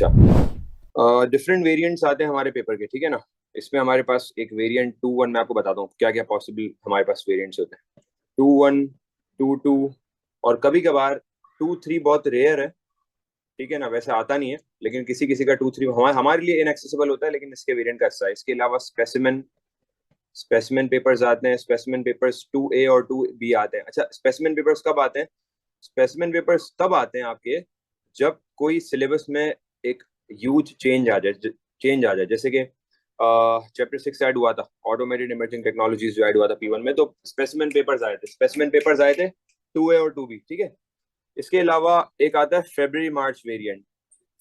अच्छा, different variants आते हैं हमारे पेपर के, ठीक है ना। इसमें हमारे पास एक वेरिएंट 2-1, मैं आपको बताता हूँ क्या क्या पॉसिबल हमारे पास वेरिएंट्स होते हैं। 2-1, 2-2 और कभी कभार 2-3 बहुत रेयर है, ठीक है ना, वैसे आता नहीं है, लेकिन किसी किसी का 2-3 हमारे लिए इनएक्सेसिबल होता है, लेकिन इसके वेरिएंट का हिस्सा है। इसके अलावा स्पेसिमेन स्पेसिमेन पेपर्स आते हैं, स्पेसिमेन पेपर्स 2A और 2B आते हैं। अच्छा, स्पेसिमेन पेपर्स कब आते हैं? स्पेसिमेन पेपर्स तब आते हैं आपके जब कोई सिलेबस में एक ह्यूज चेंज आ जाए, जैसे कि चैप्टर 6 ऐड हुआ था, ऑटोमेटेड इमर्जिंग टेक्नोलॉजीज जो ऐड हुआ था P1 में, तो स्पेसिमेन पेपर्स आए थे। स्पेसिमेन पेपर्स आए थे 2A और 2B, ठीक है। इसके अलावा एक आता है फेब्रवरी मार्च वेरिएंट।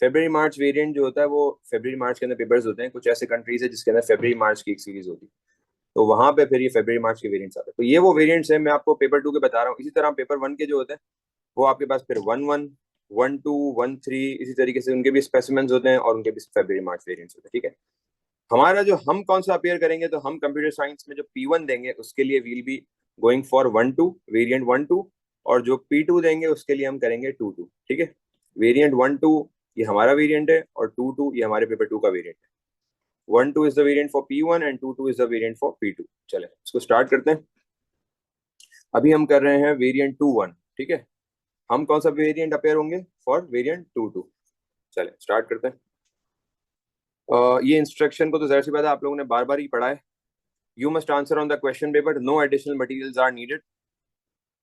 फेब्रवरी मार्च वेरिएंट जो होता है वो फेब्रवरी मार्च के अंदर पेपर्स होते हैं। कुछ ऐसे कंट्रीज है जिसके अंदर फेब्रवरी मार्च की एक सीरीज होती है, तो वहां पे फिर ये फेब्रवरी मार्च के वेरिएंट्स आते हैं। तो ये वो वेरिएंट्स हैं, मैं आपको पेपर 2 के बता रहा हूँ। इसी तरह पेपर 1 के जो होते हैं वो आपके पास फिर 1-1, 1-2, 1-3 इसी तरीके से उनके भी स्पेसिमेंस होते हैं और उनके भी फेब्रवरी मार्च वेरिएंट्स होते हैं, ठीक है। हमारा जो हम कौन सा अपेयर करेंगे, तो हम कंप्यूटर साइंस में जो P1 देंगे उसके लिए will be going for 1-2, variant 1-2, और जो P2 देंगे उसके लिए हम करेंगे 2-2, ठीक है। वेरिएंट 1-2 ये हमारा वेरिएंट है और 2-2 ये हमारे पेपर 2 का वेरिएंट है। 1-2 is the variant for P1 and 2-2 is the variant for P2। चले इसको स्टार्ट करते हैं। अभी हम कर रहे हैं वेरिएंट 2-1, ठीक है। हम कौन सा वेरिएंट अपेयर होंगे फॉर वेरिएंट 2-2। चले स्टार्ट करते हैं। ये इंस्ट्रक्शन को तो जाहिर सी बात है आप लोगों ने बार बार ही पढ़ा है। You must answer on the question paper, no additional materials are needed.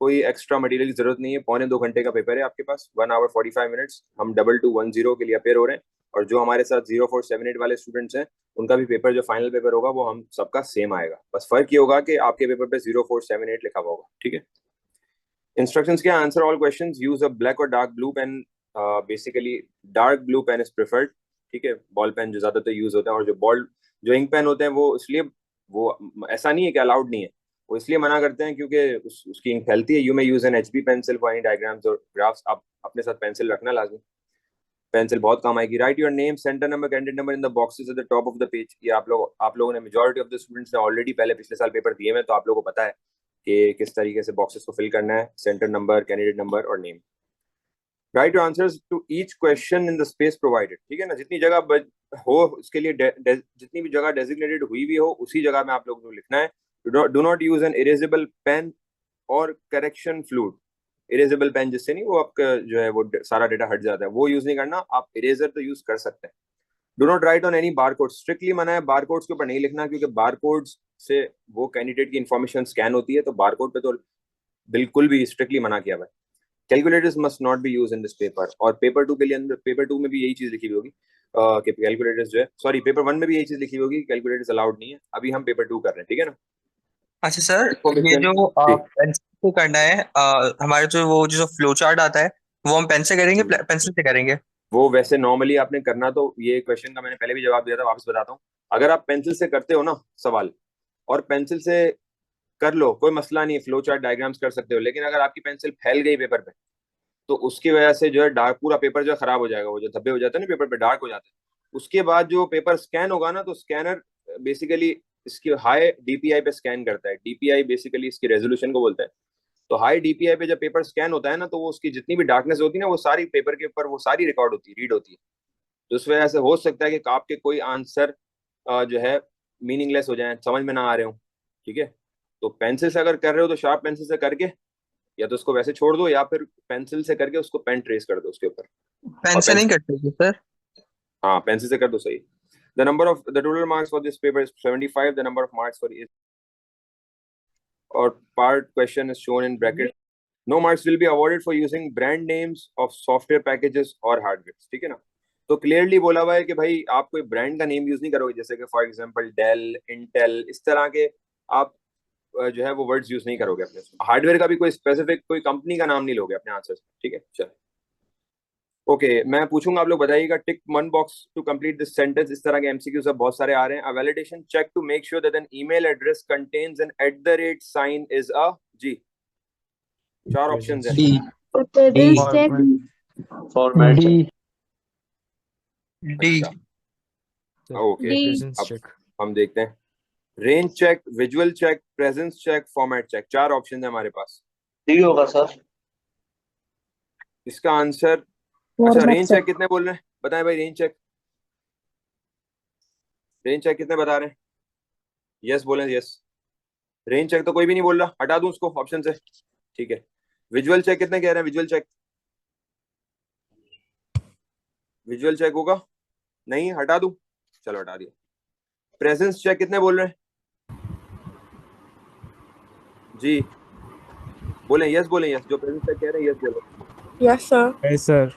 कोई एक्स्ट्रा मटेरियल की जरूरत नहीं है। 1.25 घंटे का पेपर है आपके पास, 1 hour 45 minutes। हम 2210 के लिए अपेयर हो रहे हैं, और जो हमारे साथ 0478 वाले स्टूडेंट्स हैं उनका भी पेपर जो फाइनल पेपर होगा वो हम सबका सेम आएगा। बस फर्क ये होगा कि आपके पेपर पे 0478 लिखा हुआ होगा, ठीक है। इंस्ट्रक्शंस क्या? Answer all questions, use a black or dark blue pen. Basically dark blue pen is preferred, ठीक है। बॉल पेन जो ज्यादातर यूज होते हैं, और जो इंक पेन होते हैं वो इसलिए, वो ऐसा नहीं है कि अलाउड नहीं है, वो इसलिए मना करते हैं क्योंकि उसकी इंक फैलती है। You may use N HB pencil for any diagrams और ग्राफ्स। आप अपने साथ पेंसिल रखना लाजमी, पेंसिल बहुत काम आएगी। Right your name, centre number, candidate number in the boxes at the top of the page. ये आप लोगों ने, मेजॉरिटी ऑफ द स्टूडेंट्स ने ऑलरेडी पहले पिछले साल पेपर दिए हैं, तो आप लोगों को पता है कि किस तरीके से बॉक्सेस को फिल करना है, सेंटर नंबर, कैंडिडेट नंबर और name. Write your answers to each question in the space provided, ठीक है ना। जितनी जगह हो उसके लिए जितनी भी जगह डेजिग्नेटेड हुई भी हो उसी जगह में आप लोगों को लिखना है। Do not use an erasable pen और करेक्शन फ्लूड। इरेजेबल पेन जिससे नहीं वो आपका जो है वो सारा डेटा हट जाता है, वो यूज नहीं करना। आप इरेजर तो यूज कर सकते हैं। Do not right on any barcode, strictly मना है बारकोड्स के ऊपर नहीं लिखना, क्योंकि बारकोड्स से वो कैंडिडेट की इंफॉर्मेशन स्कैन होती है, तो बारकोड पे तो बिल्कुल भी स्ट्रिक्टली मना किया हुआ है। Calculators must not be use in this paper. और पेपर 2 के लिए अंदर, पेपर 2 में भी यही चीज लिखी हुई होगी कि कैलकुलेटर्स जो है, सॉरी पेपर 1 में भी यही चीज लिखी होगी, कैलकुलेटर्स अलाउड नहीं है। अभी हम पेपर 2 कर रहे हैं, ठीक है ना। अच्छा सर, ये इन्फॉर्मेशन जो जी पेंसिल से करना है, हमारे जो फ्लो चार्ट आता है वो हम पेन से करेंगे, जी। पेंसिल से करेंगे? वो वैसे नॉर्मली आपने करना, तो ये क्वेश्चन का मैंने पहले भी जवाब दिया था, वापस बताता हूँ। अगर आप पेंसिल से करते हो ना सवाल, और पेंसिल से कर लो, कोई मसला नहीं है, फ्लो चार्ट डायग्राम्स कर सकते हो। लेकिन अगर आपकी पेंसिल फैल गई पेपर पे, तो उसकी वजह से जो है डार्क, पूरा पेपर जो है खराब हो जाएगा। वो जो धब्बे हो जाते हैं ना पेपर पे, डार्क हो जाते हैं। उसके बाद जो पेपर स्कैन होगा ना, तो स्कैनर बेसिकली इसकी हाई DPI पे स्कैन करता है। DPI बेसिकली इसकी रेजोल्यूशन को बोलते हैं। तो हाई DPI पे जब पेपर स्कैन होता है ना, तो वो उसकी जितनी भी डार्कनेस होती है ना, वो सारी पेपर के ऊपर वो सारी रिकॉर्ड होती है, रीड होती है। तो उस वजह से हो सकता है कि आपके कोई आंसर जो है मीनिंगलेस हो जाए, समझ में ना आ रहे हो, ठीक है। तो पेंसिल से अगर कर रहे हो तो शार्प पेंसिल से करके, या तो उसको वैसे छोड़ दो, या फिर पेंसिल से करके उसको पेन ट्रेस कर दो उसके ऊपर। पेन और से नहीं पेंसिल, करते थे सर? हाँ पेंसिल से कर दो, सही। The total marks for this paper is 75। The number of marks for each, or part question is shown in bracket. No marks will be awarded for using brand names of software packages or hardware, ठीक है ना। तो clearly बोला हुआ है कि भाई आप कोई ब्रांड का नेम यूज नहीं करोगे, जैसे कि फॉर एग्जांपल डेल, इंटेल, इस तरह के आप जो है वो वर्ड्स यूज नहीं करोगे अपने। हार्डवेयर का भी कोई स्पेसिफिक कोई कंपनी का नाम नहीं लोगे अपने आंसर में, ठीक है। चलो ओके, मैं पूछूंगा, आप लोग बताइएगा। Tick one box to complete this sentence. इस तरह के MCQ सब बहुत सारे आ रहे हैं। A validation check to make sure that an email address contains an @ is a, जी, 4 ऑप्शंस हैं। D. D. Attendance check. Format D. Check. D. अच्छा, ओके, D. अब हम देखते हैं। Range check, visual check, presence check, format check, 4 option है हमारे पास। डी होगा सर। इसका आंसर, अच्छा Format रेंज check. चेक कितने बोल रहे हैं? बताएं भाई, रेंज चेक, रेंज चेक कितने बता रहे हैं? यस बोलें, यस। रेंज चेक तो कोई भी नहीं बोल रहा, हटा दूं उसको ऑप्शन से? ठीक है। विजुअल चेक कितने कह रहे हैं? विजुअल चेक, विजुअल चेक होगा? नहीं, हटा दूं? चलो हटा दिया। प्रेजेंस चेक कितने बोल रहे हैं? जी बोलें, यस बोलें, यस। जो प्रेजेंस चेक कह रहे हैं, यस बोलें। Yes sir. Yes sir.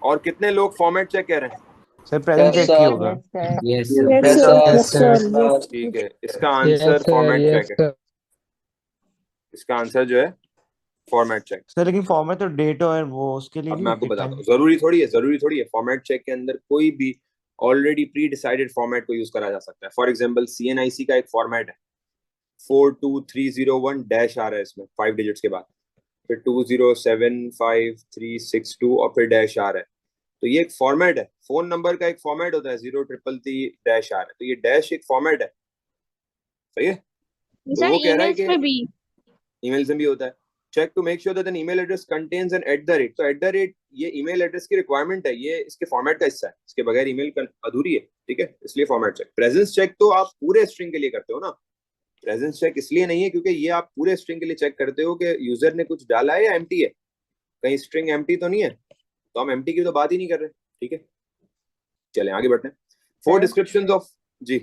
और कितने लोग फॉर्मेट चेक कह रहे हैं? सर प्रेजेंट चेक की होगा। Yes Yes, sir. sir. Yes sir. Yes ठीक है, इसका आंसर फॉर्मेट चेक है। इसका आंसर जो है फॉर्मेट चेक। सर लेकिन फॉर्मेट तो डेट और वो उसके लिए अब नहीं मैं आपको होती बताता टाइम। हूँ, जरूरी थोड़ी है, जरूरी थोड़ी है। फॉर्मेट चेक के अंदर कोई भी ऑलरेडी प्री डिसाइडेड फॉर्मेट को यूज करा जा सकता है। फॉर एग्जांपल CNIC का एक फॉर्मेट है, 42301 डैश आ रहा है इसमें 5 डिजिट्स के बाद, फिर 2075362 और फिर डैश आ रहा है। तो ये एक फॉर्मेट है। फोन नंबर का एक फॉर्मेट होता है, 033 डैश आ रहा है, तो ये डैश एक फॉर्मेट है। सही है? तो वो कह रहा है कि ईमेल से भी होता है। Check to make sure that an email address contains an @, तो @ ये ईमेल एड्रेस की रिक्वायरमेंट है, ये इसके फॉर्मेट का हिस्सा है, इसके बगैर ईमेल अधूरी है। ठीक है, इसलिए फॉर्मेट चेक। प्रेजेंस चेक तो आप पूरे स्ट्रिंग के लिए करते हो ना। प्रेजेंस चेक इसलिए नहीं है क्योंकि ये आप पूरे स्ट्रिंग के लिए चेक करते हो कि यूजर ने कुछ डाला है या एम्प्टी है, कहीं स्ट्रिंग एम्प्टी तो नहीं है। तो हम एम्प्टी की तो बात ही नहीं कर रहे। ठीक है, चले आगे बढ़ते हैं। 4 डिस्क्रिप्शंस ऑफ, जी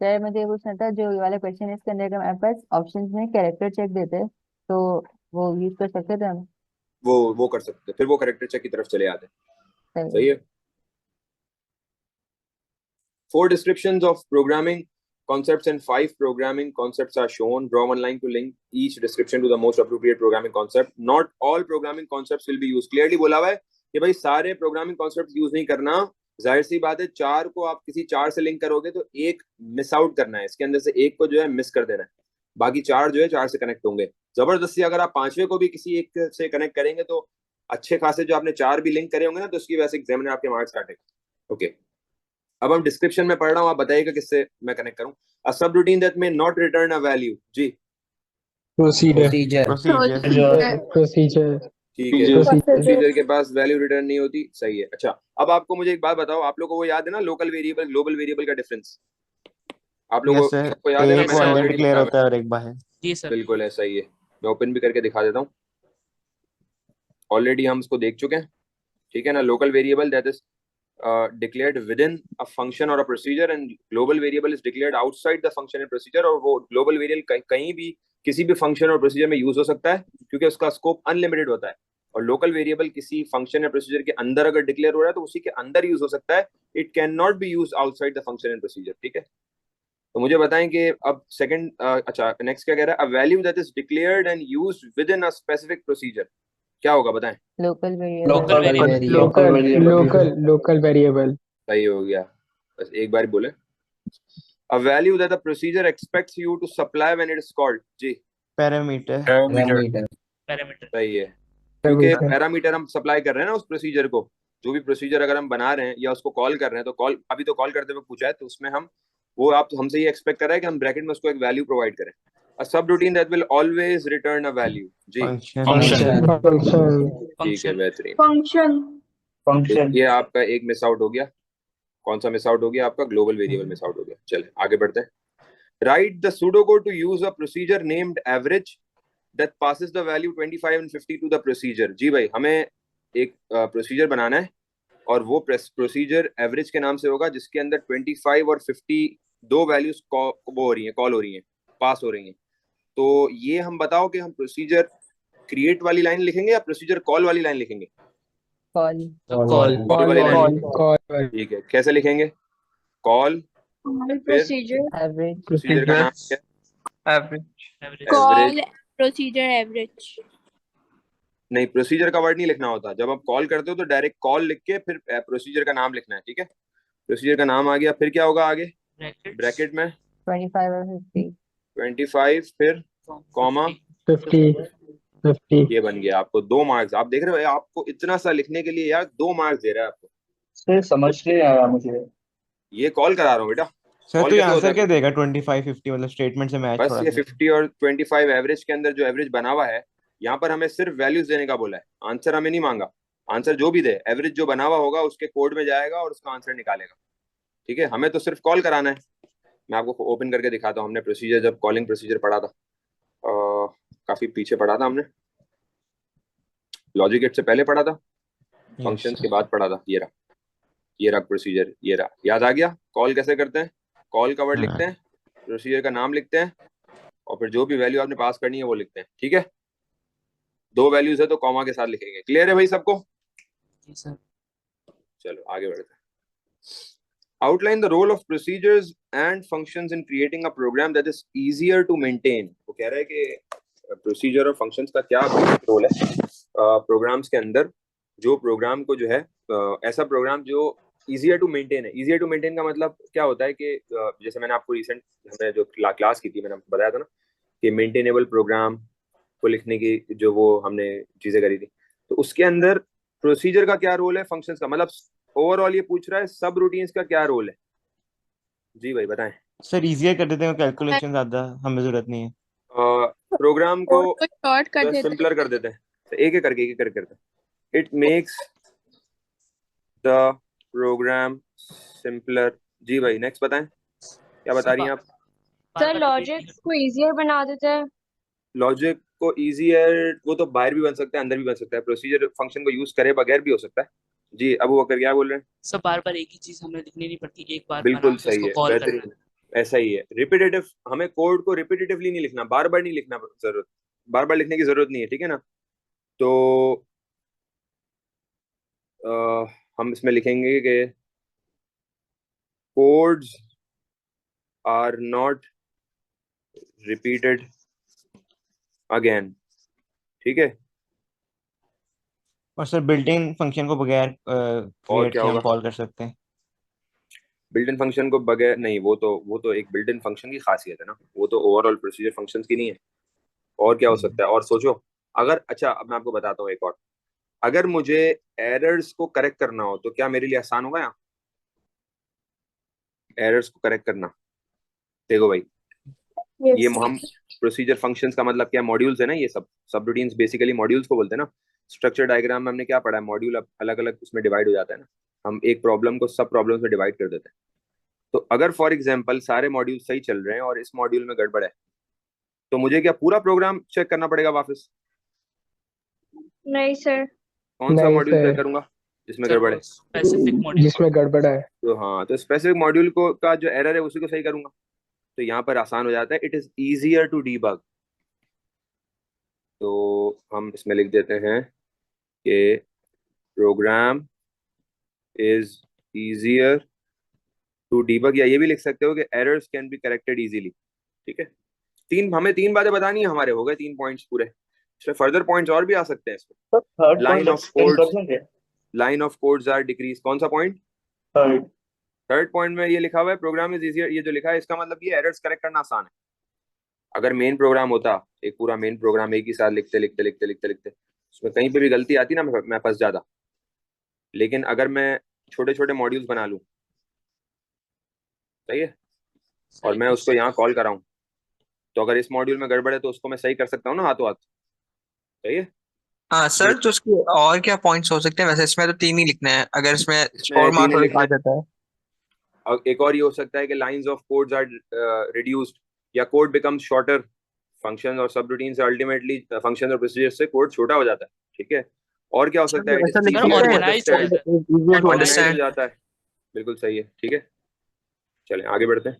सर मुझे ये पूछना था, जो ये वाला क्वेश्चन है इसके अंदर अगर हमारे पास ऑप्शंस में कैरेक्टर चेक देते हैं तो वो यूज कर सकते थे हम? वो कर सकते हैं, फिर वो करेक्टर चेक की तरफ चले आते हैं। सही है। 4 descriptions of programming concepts and 5 programming concepts are shown. Draw one line to link each description to the most appropriate programming concept. Not all programming concepts will be used. Clearly बोला हुआ है कि भाई सारे programming concepts यूज नहीं करना। जाहिर सी बात है, 4 को आप किसी 4 से लिंक करोगे तो एक मिस आउट करना है, इसके अंदर से एक को जो है मिस कर देना है, बाकी 4 जो है 4 से कनेक्ट होंगे। जबरदस्ती अगर आप 5वें को भी किसी एक से कनेक्ट करेंगे तो अच्छे खासे जो आपने 4 भी लिंक करे होंगे ना, तो उसकी वजह से एग्जामिनर आपके मार्क्स काटेगा। ओके, अब हम डिस्क्रिप्शन में पढ़ रहा हूँ, आप बताइएगा किससे मैं कनेक्ट करूं। A subroutine that may not return a value. जी प्रोसीजर। ठीक है, प्रोसीजर के पास वैल्यू रिटर्न नहीं होती। सही है। अच्छा, अब आपको मुझे एक बात बताओ, आप लोगों को वो याद है ना, लोकल वेरिएबल ग्लोबल वेरिएबल का डिफरेंस? आप लोगों को याद है ना? एक मैंने अंडर ऑलरेडी डिक्लेयर होता है और एक बाहर। जी सर। बिल्कुल ऐसा ही है। मैं ओपन भी करके दिखा देता हूँ, ऑलरेडी हम इसको देख चुके हैं। ठीक है ना, local variable that is declared within a function or a procedure, and global variable is declared outside the function and procedure। और वो global variable कहीं भी किसी भी फंक्शन और प्रोसीजर में यूज हो सकता है क्योंकि उसका स्कोप अनलिमिटेड होता है। और लोकल वेरिएबल किसी फंक्शन या प्रोसीजर के अंदर अगर डिक्लेयर हो रहा है तो उसी के अंदर यूज हो सकता है। It can not be use outside the function and procedure. ठीक है, तो मुझे बताएं कि अब सेकंड, अच्छा नेक्स्ट क्या कह रहा है? A value that is declared and used with in a specific procedure, क्या होगा बताएं? Local variable. Local variable. सही हो गया, बस एक बार बोले। A value that the procedure expects you to supply when it is called। G parameter. सही है, क्योंकि पैरामीटर हम सप्लाई कर रहे हैं ना उस प्रोसीजर को। जो भी प्रोसीजर अगर हम बना रहे हैं या उसको कॉल कर रहे हैं, तो कॉल अभी तो कॉल करते हुए पूछा है, तो उसमें हम वो आप हमसे ये एक्सपेक्ट कर रहे हैं कि हम ब्रैकेट में उसको एक वैल्यू प्रोवाइड करें। A subroutine that will always return a value। जी ठीक है, बेहतरीन। Function। ये आपका एक मिस आउट हो गया। कौन सा मिस आउट हो गया? आपका ग्लोबल वेरिएबल मिस आउट हो गया। चले आगे बढ़ते हैं। Write the pseudocode to use a procedure named average that passes the value 25 and 50 to the procedure। जी भाई, हमें एक प्रोसीजर बनाना है और वो प्रोसीजर एवरेज के नाम से होगा, जिसके अंदर 25 और 50 दो वैल्यूज वो हो रही हैं, कॉल हो रही हैं, पास हो रही हैं। तो ये हम बताओ कि हम प्रोसीजर क्रिएट वाली लाइन लिखेंगे या प्रोसीजर कॉल वाली लाइन लिखेंगे? कॉल वाली लाइन। ठीक है, कैसे लिखेंगे? कॉल प्रोसीजर का नाम क्या? Call procedure average. नहीं, प्रोसीजर का वर्ड नहीं लिखना होता। जब आप कॉल करते हो तो डायरेक्ट कॉल लिख के फिर प्रोसीजर का नाम लिखना है। ठीक है, प्रोसीजर का नाम आ गया, फिर क्या होगा आगे? ब्रैकेट में 25 और 50। 25 फिर कॉमा 50। ये बन गया। आपको 2 मार्क्स। आप देख रहे हो, आपको इतना सा लिखने के लिए यार 2 मार्क्स दे रहा है आपको। सर समझ नहीं आया मुझे। ये कॉल करा रहा हूँ बेटा। सर कॉल तो ये कैसे होता आंसर है? क्या देगा? 25 50 मतलब स्टेटमेंट से मैच बस थोड़ा ये सा। 50 और 25 एवरेज के अंदर जो एवरेज बना हुआ है, यहाँ पर हमें सिर्फ वैल्यूज देने का बोला है, आंसर हमें नहीं मांगा। आंसर जो भी दे, एवरेज जो बना हुआ होगा उसके कोड में जाएगा और उसका आंसर निकालेगा। ठीक है, हमें तो सिर्फ कॉल कराना है। मैं आपको ओपन करके दिखाता हूँ। हमने प्रोसीजर, जब कॉलिंग प्रोसीजर पढ़ा था, काफी पीछे पढ़ा था हमने, लॉजिक गेट से पहले पढ़ा था, फंक्शंस के बाद पढ़ा था। ये रहा प्रोसीजर, ये रहा। याद आ गया कॉल कैसे करते हैं? कॉल का वर्ड हाँ। लिखते हैं, प्रोसीजर का नाम लिखते हैं, और फिर जो भी वैल्यू आपने पास करनी है वो लिखते हैं। ठीक है, 2 वैल्यूज है तो कॉमा के साथ लिखेंगे। क्लियर है भाई सबको? चलो आगे बढ़ते हैं। Outline the role of procedures and functions in creating a program that is easier to maintain. वो कह रहा है कि प्रोसीजर और फंक्शंस का क्या रोल है प्रोग्राम्स के अंदर, जो प्रोग्राम को जो है ऐसा प्रोग्राम जो easier to maintain है। easier to maintain का मतलब क्या होता है कि जैसे मैंने आपको रिसेंट हमने जो क्लास की थी, मैंने आपको बताया था ना कि मेंटेनेबल प्रोग्राम को लिखने की जो वो हमने चीजें करी थी, तो उसके अंदर प्रोसीजर का क्या रोल है, फंक्शंस का, मतलब ओवरऑल ये पूछ रहा है सब रूटीन्स का क्या रोल है। जी भाई बताएं। सर इजियर कर देते हैं, कैलकुलेशन ज्यादा हमें जरूरत नहीं है। प्रोग्राम को कोड को शॉर्ट कर देते हैं। सिंपलर कर देते हैं, तो एक एक करके करते हैं। It makes the program simpler. जी भाई नेक्स्ट बताएं, क्या बता रही हैं आप? सर लॉजिक को इजियर बना देते हैं। लॉजिक को इजियर, वो तो बाहर भी बन सकता है अंदर भी बन सकता है, प्रोसीजर फंक्शन को यूज करे बगैर भी हो सकता है। जी अबू बकर क्या बोल रहे हैं? सब बार बार एक ही चीज हमें लिखनी नहीं पड़ती, एक बार बिल्कुल आराम से सही उसको है, कॉल करना है। बेहतरीन, ऐसा ही है। रिपीटेटिव, हमें कोड को रिपीटेटिवली नहीं लिखना, बार बार नहीं लिखना जरूरत, बार बार लिखने की जरूरत नहीं है। ठीक है ना? तो हम इसमें लिखेंगे कि codes are not repeated again. ठीक है, और सर बिल्ट इन फंक्शन को बगैर क्रिएट क्या किए हम होगा? कॉल कर सकते हैं। बिल्ट इन फंक्शन को बगैर नहीं, वो तो एक बिल्ट इन फंक्शन की खासियत है ना, वो तो ओवरऑल प्रोसीजर फंक्शंस की नहीं है। और क्या हो सकता है? और सोचो, अगर, अच्छा अब मैं आपको बताता हूँ एक और, अगर मुझे एरर्स को करेक्ट करना हो तो क्या मेरे लिए आसान होगा यहाँ एरर्स को करेक्ट करना? देखो भाई, ये हम प्रोसीजर फंक्शंस का मतलब क्या, मॉड्यूल्स है ना, ये सब रूटीन्स बेसिकली मॉड्यूल्स को बोलते हैं ना। स्ट्रक्चर डायग्राम में हमने क्या पढ़ा है, मॉड्यूल अलग अलग उसमें डिवाइड हो जाता है ना, हम एक प्रॉब्लम को सब प्रॉब्लम्स में डिवाइड कर देते हैं। तो अगर फॉर एग्जांपल सारे मॉड्यूल सही चल रहे हैं और इस मॉड्यूल में गड़बड़ है, तो मुझे क्या पूरा प्रोग्राम चेक करना पड़ेगा वापस? नहीं सर। कौन सा नहीं मॉड्यूल चेक सर, करूंगा जिसमें सर गड़बड़ है? स्पेसिफिक मॉड्यूल जिसमें गड़बड़ है। तो हाँ, तो स्पेसिफिक मॉड्यूल को का जो एरर है उसी को सही करूंगा, तो यहाँ पर आसान हो जाता है। It is easier to debug. तो हम इसमें लिख देते हैं कि program is easier to debug, या ये भी लिख सकते हो कि errors can be corrected easily. ठीक है, हमें 3 बातें बतानी है, हमारे हो गए 3 पॉइंट्स पूरे। इसमें फर्दर पॉइंट्स और भी आ सकते हैं इसमें। तो third line point of explain कर कोड्स, देंगे। Line of codes are decrease. कौन सा पॉइंट? थर्ड। थर्ड पॉइंट में ये लिखा हुआ है प्रोग्राम इज इजियर, ये जो लिखा है इसका मतलब ये एरर्स करेक्ट करना आसान है। अगर मेन प्रोग्राम होता, एक पूरा मेन प्रोग्राम एक ही साथ लिखते लिखते लिखते लिखते लिखते उसमें कहीं पे भी गलती आती ना, मैं फंस जाता। लेकिन अगर मैं छोटे छोटे मॉड्यूल्स बना लूं, सही है, और मैं उसको यहाँ कॉल कराऊं, तो अगर इस मॉड्यूल में गड़बड़ है तो उसको मैं सही कर सकता हूँ ना हाथों हाथ। सही है। हाँ सर, तो उसके और क्या पॉइंट्स हो सकते हैं? वैसे इसमें तो 3 ही लिखने हैं, अगर इसमें इसमें और 3 मार्क्स ही लिखने आ हैं। जाता है। और एक और ये हो सकता है कि lines of codes are reduced, या कोड बिकम्स शॉर्टर। फंक्शन और सब रूटीन से अल्टीमेटली फंक्शन और प्रोसीजर से कोड छोटा हो जाता है। ठीक है, और क्या हो सकता है? इट ऐसा इज लिख सर इजियर टू ऑर्गेनाइज हो अंडरस्टैंड, जाता है। easier to ऑर्गेनाइज हो understand। जाता है। बिल्कुल सही है। ठीक है, चलें आगे बढ़ते हैं।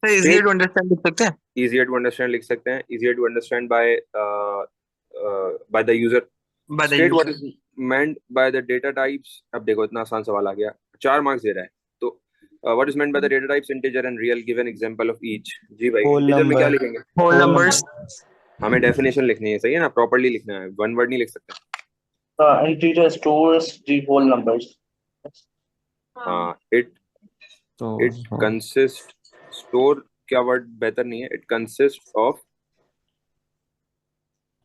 सर easier to understand लिख सकते हैं। easier to understand लिख सकते हैं, easier to understand by the user। By the State what user। is meant by the data types। अब देखो इतना आसान सवाल आ गया, 4 मार्क्स दे रहा है। तो what is meant by the data types, integer and real, give an example of each। जी भाई, Whole integer में क्या number। लिखेंगे? whole Whole numbers। हमें डेफिनेशन लिखनी है, सही है ना, प्रॉपर्ली लिखना है, वन वर्ड नहीं लिख सकते। Integer stores the whole numbers. हाँ, इट तो कंसिस्ट, स्टोर क्या वर्ड बेहतर नहीं है, it consist of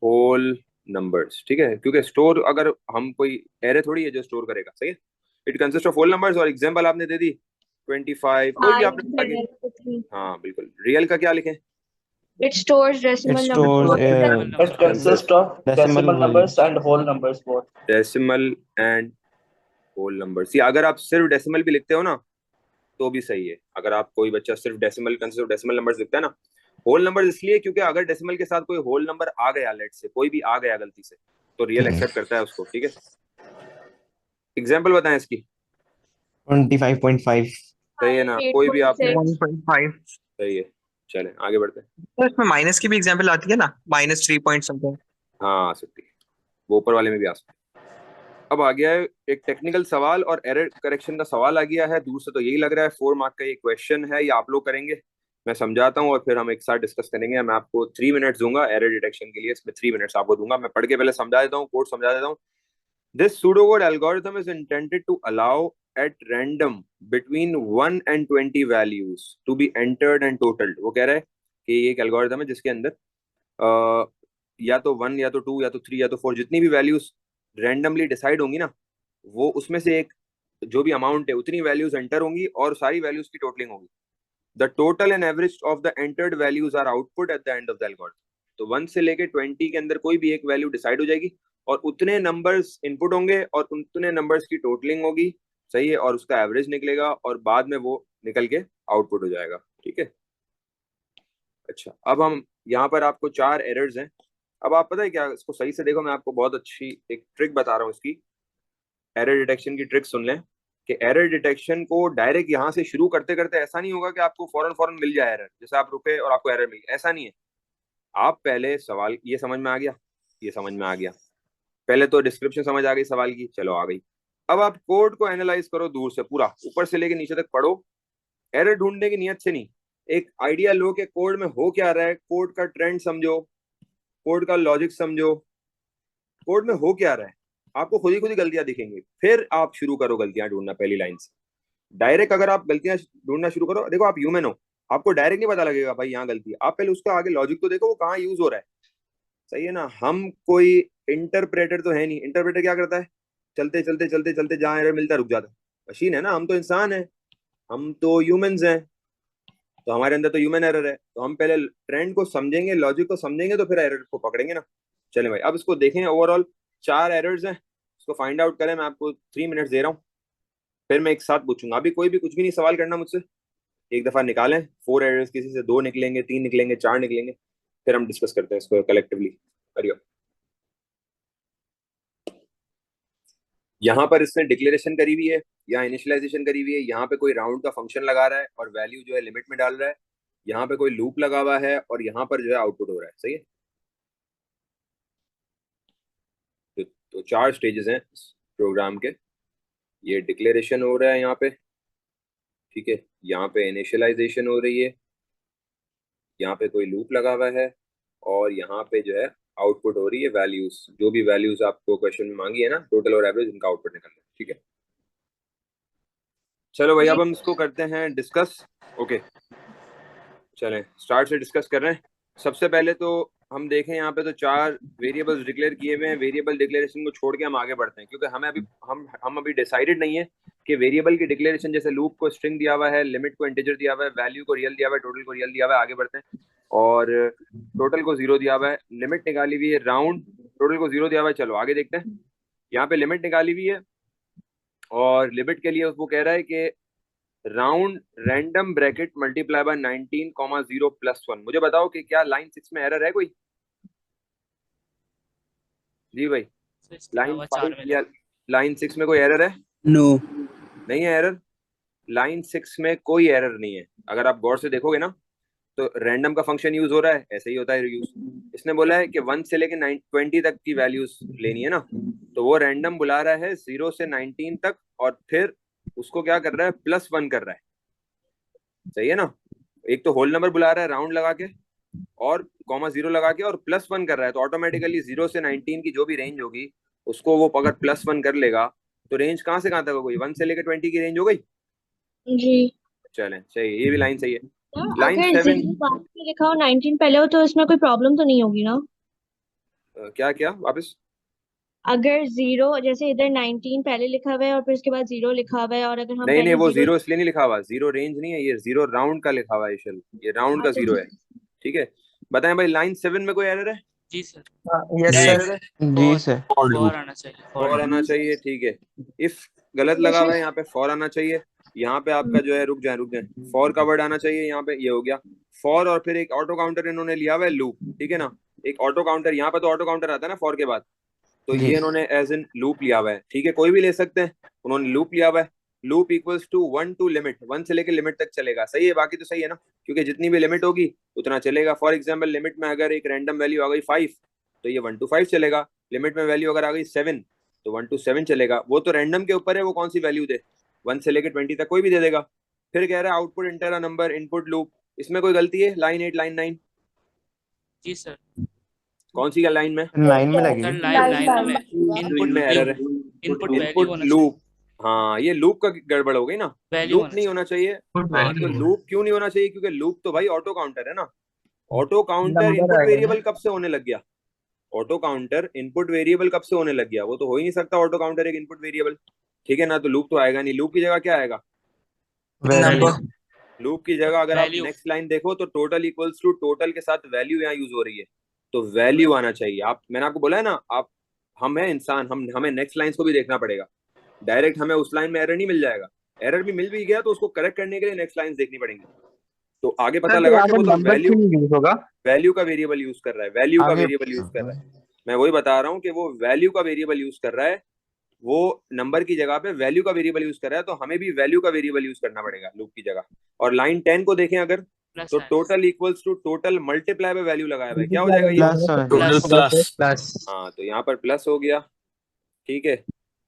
whole numbers. ठीक है, क्योंकि स्टोर, अगर हम कोई एरे थोड़ी है जो स्टोर करेगा, सही है। It consist of whole numbers, और एग्जांपल आपने दे दी 25, कोई भी आपने आगे। हाँ बिल्कुल। रियल का क्या लिखें? It stores decimal It numbers. stores It consists of decimal numbers and whole numbers both. Decimal and whole number. C अगर आप सिर्फ डेसिमल भी लिखते हो ना तो भी सही है। अगर आप कोई बच्चा सिर्फ decimal consist of decimal numbers लिखता है ना, होल नंबर इसलिए क्योंकि अगर डेसिमल के साथ कोई होल नंबर आ गया, लेट से कोई भी आ गया गलती से, तो रियल एक्सेप्ट करता है उसको। ठीक है, एग्जांपल बताएं इसकी। 25.5। सही है ना, कोई भी आपने 1.5। सही है। चलें आगे बढ़ते हैं। तो इसमें माइनस की भी एग्जांपल आती है ना, -3 पॉइंट समथिंग। हाँ आ सकती है, वो ऊपर वाले में भी आ सकती है। अब आ गया है एक टेक्निकल सवाल और एरर करेक्शन का सवाल आ गया है। दूर से तो यही लग रहा है 4 मार्क का ये क्वेश्चन है, ये आप लोग करेंगे, मैं समझाता हूँ और फिर हम एक साथ डिस्कस करेंगे। मैं आपको 3 मिनट्स दूंगा एरर डिटेक्शन के लिए, इसमें 3 मिनट्स आपको दूंगा। मैं पढ़ के पहले समझा देता हूँ, कोड समझा देता हूँ। This pseudocode algorithm is intended to allow at random between 1 and 20 values to be entered and totaled। वो कह रहा है कि ये एक एल्गोरिथम है जिसके अंदर या तो 1 या तो 2 या तो 3 या तो 4 जितनी भी वैल्यूज रैंडमली डिसाइड होंगी ना, वो उसमें से एक जो भी अमाउंट है उतनी वैल्यूज एंटर होंगी और सारी वैल्यूज की टोटलिंग होगी। The total and average of the entered values are output at the end of the algorithm. तो 1 से लेके 20 के अंदर कोई भी एक वैल्यू डिसाइड हो जाएगी और उतने नंबर्स इनपुट होंगे और उतने नंबर्स की टोटलिंग होगी, सही है, और उसका एवरेज निकलेगा और बाद में वो निकल के आउटपुट हो जाएगा। ठीक है, अच्छा अब हम यहाँ पर आपको 4 एरर्स हैं। अब आप पता है क्या, इसको सही से देखो, मैं आपको बहुत अच्छी एक ट्रिक बता रहा हूँ इसकी। एरर डिटेक्शन की ट्रिक सुन लें कि एरर डिटेक्शन को डायरेक्ट यहाँ से शुरू करते करते ऐसा नहीं होगा कि आपको फौरन मिल जाए एरर, जैसे आप रुके और आपको एरर मिल गया, ऐसा नहीं है। आप पहले सवाल, ये समझ में आ गया, ये समझ में आ गया, पहले तो डिस्क्रिप्शन समझ आ गई सवाल की, चलो आ गई। अब आप कोड को एनालाइज करो दूर से, पूरा ऊपर से लेके नीचे तक पढ़ो, एरर ढूंढने की नियत से नहीं, एक आइडिया लो कि कोड में हो क्या रहा है, कोड का ट्रेंड समझो, कोड का लॉजिक समझो, कोड में हो क्या रहा है। आपको खुद ही गलतियां दिखेंगी, फिर आप शुरू करो गलतियां ढूंढना पहली लाइन से। डायरेक्ट अगर आप गलतियां ढूंढना शुरू करो, देखो आप ह्यूमन हो, आपको डायरेक्ट नहीं पता लगेगा भाई यहाँ गलती है, आप पहले उसका आगे लॉजिक तो देखो वो कहाँ यूज हो रहा है, सही है ना। हम कोई इंटरप्रेटर तो है नहीं, इंटरप्रेटर क्या करता है, चलते चलते चलते चलते जहाँ एरर मिलता है रुक जाता है। मशीन है ना, हम तो इंसान है, हम तो ह्यूमंस हैं, तो हमारे अंदर तो ह्यूमन एरर है, तो हम पहले ट्रेंड को समझेंगे, लॉजिक को समझेंगे, तो फिर एरर को पकड़ेंगे ना। चलें भाई, अब इसको देखें। ओवरऑल 4 एरर्स हैं, इसको फाइंड आउट करें। मैं आपको 3 मिनट्स दे रहा हूँ, फिर मैं एक साथ पूछूंगा। अभी कोई भी कुछ भी नहीं सवाल करना मुझसे, एक दफा निकालें 4 एरर्स, किसी से 2 निकलेंगे, 3 निकलेंगे, 4 निकलेंगे, फिर हम डिस्कस करते हैं इसको कलेक्टिवली। करियो। यहाँ पर इसने डिक्लेरेशन करी हुई है, यहाँ इनिशियलाइजेशन करी हुई है, यहाँ पे कोई राउंड का फंक्शन लगा रहा है और वैल्यू जो है लिमिट में डाल रहा है, यहाँ पे कोई लूप लगा हुआ है और यहाँ पर जो है आउटपुट हो रहा है, सही है। तो 4 स्टेजेस हैं प्रोग्राम के। ये डिक्लेरेशन हो रहा है यहाँ पे, ठीक है, यहाँ पे इनिशियलाइजेशन हो रही है, यहाँ पे कोई लूप लगा हुआ है और यहाँ पे जो है आउटपुट हो रही है वैल्यूज, जो भी वैल्यूज आपको क्वेश्चन में मांगी है ना, टोटल और एवरेज, उनका आउटपुट निकल रहा है। ठीक है, चलो भाई अब हम इसको करते हैं डिस्कस। ओके चलें स्टार्ट से डिस्कस कर रहे हैं। सबसे पहले तो हम देखें यहाँ पे तो 4 वेरिएबल्स डिक्लेयर किए हुए हैं। वेरिएबल डिक्लेरेशन को छोड़ के हम आगे बढ़ते हैं, क्योंकि हमें अभी हम अभी डिसाइडेड नहीं है कि वेरिएबल की डिक्लेरेशन, जैसे लूप को स्ट्रिंग दिया हुआ है, लिमिट को इंटीजर दिया हुआ है, वैल्यू को रियल दिया हुआ है, टोटल को रियल दिया हुआ है, आगे बढ़ते हैं, और टोटल को 0 दिया हुआ है, लिमिट निकाली हुई है, राउंड टोटल को 0 दिया हुआ है। चलो आगे देखते हैं, यहाँ पे लिमिट निकाली हुई है और लिमिट के लिए वो कह रहा है कि round random bracket multiply by 19,0 plus 1। मुझे बताओ कि क्या लाइन 6 में एरर है कोई? जी भाई, लाइन 5 या लाइन 6 में कोई एरर है? नो, नहीं है एरर, लाइन 6 में कोई एरर नहीं है। अगर आप गौर से देखोगे ना तो रैंडम का फंक्शन यूज हो रहा है, ऐसे ही होता है यूज। इसने बोला है कि 1 से लेके 20 तक की वैल्यूज लेनी है ना, तो वो रैंडम बुला रहा है 0 से 19 तक और फिर उसको क्या कर रहा है, +1 कर रहा है, सही है ना। एक तो होल नंबर बुला रहा है राउंड लगा के और (0) लगा के और +1 कर रहा है, तो ऑटोमेटिकली 0 से 19 की जो भी रेंज होगी उसको वो अगर +1 कर लेगा तो रेंज कहाँ से कहाँ तक हो गई, 1 से लेकर 20 की रेंज हो गई। जी चलें सही है, ये भी लाइन सही है। लाइन अगर 7 0 बाद में लिखा हो 19 पहले हो तो इसमें कोई प्रॉब्लम तो नहीं होगी ना? क्या क्या वापस? अगर 0 जैसे इधर 19 पहले लिखा हुआ है और फिर उसके बाद 0 लिखा हुआ है, और अगर हम नहीं पहले वो 0 0 इसलिए नहीं लिखा हुआ, 0 रेंज नहीं है, ये 0 राउंड का लिखा हुआ है, ये राउंड का 0 है, ठीक है। बताएं भाई, लाइन 7 में कोई एरर है? जी सर। यस क्या सर। एरर है? जी सर। फॉर आना चाहिए, फॉर आना चाहिए, ठीक है। इफ गलत लगा हुआ है, यहाँ पे फॉर आना चाहिए। यहाँ पे आपका जो है, रुक जाए, फॉर का वर्ड आना चाहिए यहाँ पे, ये हो गया फॉर। और फिर एक ऑटो काउंटर इन्होंने लिया हुआ है लूप, ठीक है ना। एक ऑटो काउंटर, यहाँ पे तो ऑटो काउंटर आता है ना फॉर के बाद, तो जी। ये इन्होंने एज इन लूप लिया हुआ है, ठीक है, कोई भी ले सकते हैं, उन्होंने लूप लिया हुआ है। Loop equals to 1 to limit, 1 से लेकर लिमिट तक चलेगा, सही है, बाकी तो सही है ना, क्योंकि जितनी भी लिमिट होगी उतना चलेगा। फॉर एग्जाम्पल, लिमिट में अगर एक रैंडम वैल्यू आ गई 5, तो ये 1 टू 5 चलेगा। लिमिट में वैल्यू अगर आ गई 7, तो 1 टू 7 चलेगा। वो तो रैंडम के ऊपर है, वो कौन सी वैल्यू दे, 1 से लेकर 20 तक कोई भी दे देगा। फिर कह रहा है output inter a number input loop, इसमें कोई गलती है? लाइन 8, लाइन 9, जी सर। कौन सी लाइन में? लाइन में सर लगेगी। लाइन में लाइन इनपुट में एरर है, इनपुट वैल्यू इनपुट होना लूप। हाँ, ये लूप का गड़बड़ हो गई ना, वैल्यू लूप होना नहीं होना चाहिए। हाँ, तो लूप क्यों नहीं होना चाहिए? क्योंकि लूप तो भाई ऑटो काउंटर है ना। ऑटो काउंटर इनपुट वेरिएबल कब से होने लग गया? ऑटो काउंटर इनपुट वेरिएबल कब से होने लग गया? वो तो हो ही नहीं सकता ऑटो काउंटर एक इनपुट वेरिएबल, ठीक है ना। तो लूप तो आएगा नहीं। लूप की जगह क्या आएगा? नंबर। लूप की जगह अगर आप वैल्यू। नेक्स्ट लाइन देखो तो टोटल इक्वल्स टू, टोटल के साथ वैल्यू यहाँ यूज हो रही है, तो वैल्यू आना चाहिए। आप, मैंने आपको बोला है ना, आप, हम है इंसान, हमें नेक्स्ट लाइंस को भी देखना पड़ेगा। डायरेक्ट हमें उस लाइन में एरर नहीं मिल जाएगा। एरर भी मिल भी गया तो उसको करेक्ट करने के लिए नेक्स्ट लाइंस देखनी पड़ेंगी। तो आगे पता लगा कि वो तो वैल्यू का वेरिएबल यूज कर रहा है, वैल्यू का आगे वेरिएबल यूज कर रहा है। मैं वही बता रहा हूँ कि वो वैल्यू का वेरिएबल यूज कर रहा है, वो नंबर की जगह पे वैल्यू का वेरिएबल यूज कर रहा है, तो हमें भी वैल्यू का वेरिएबल यूज करना पड़ेगा लूप की जगह। और लाइन 10 को देखें अगर, प्लस तो total equals to total multiply पे वैल्यू लगाया हुआ है, क्या हो जाएगा ये? प्लस। हाँ, तो यहाँ पर प्लस हो गया, ठीक है।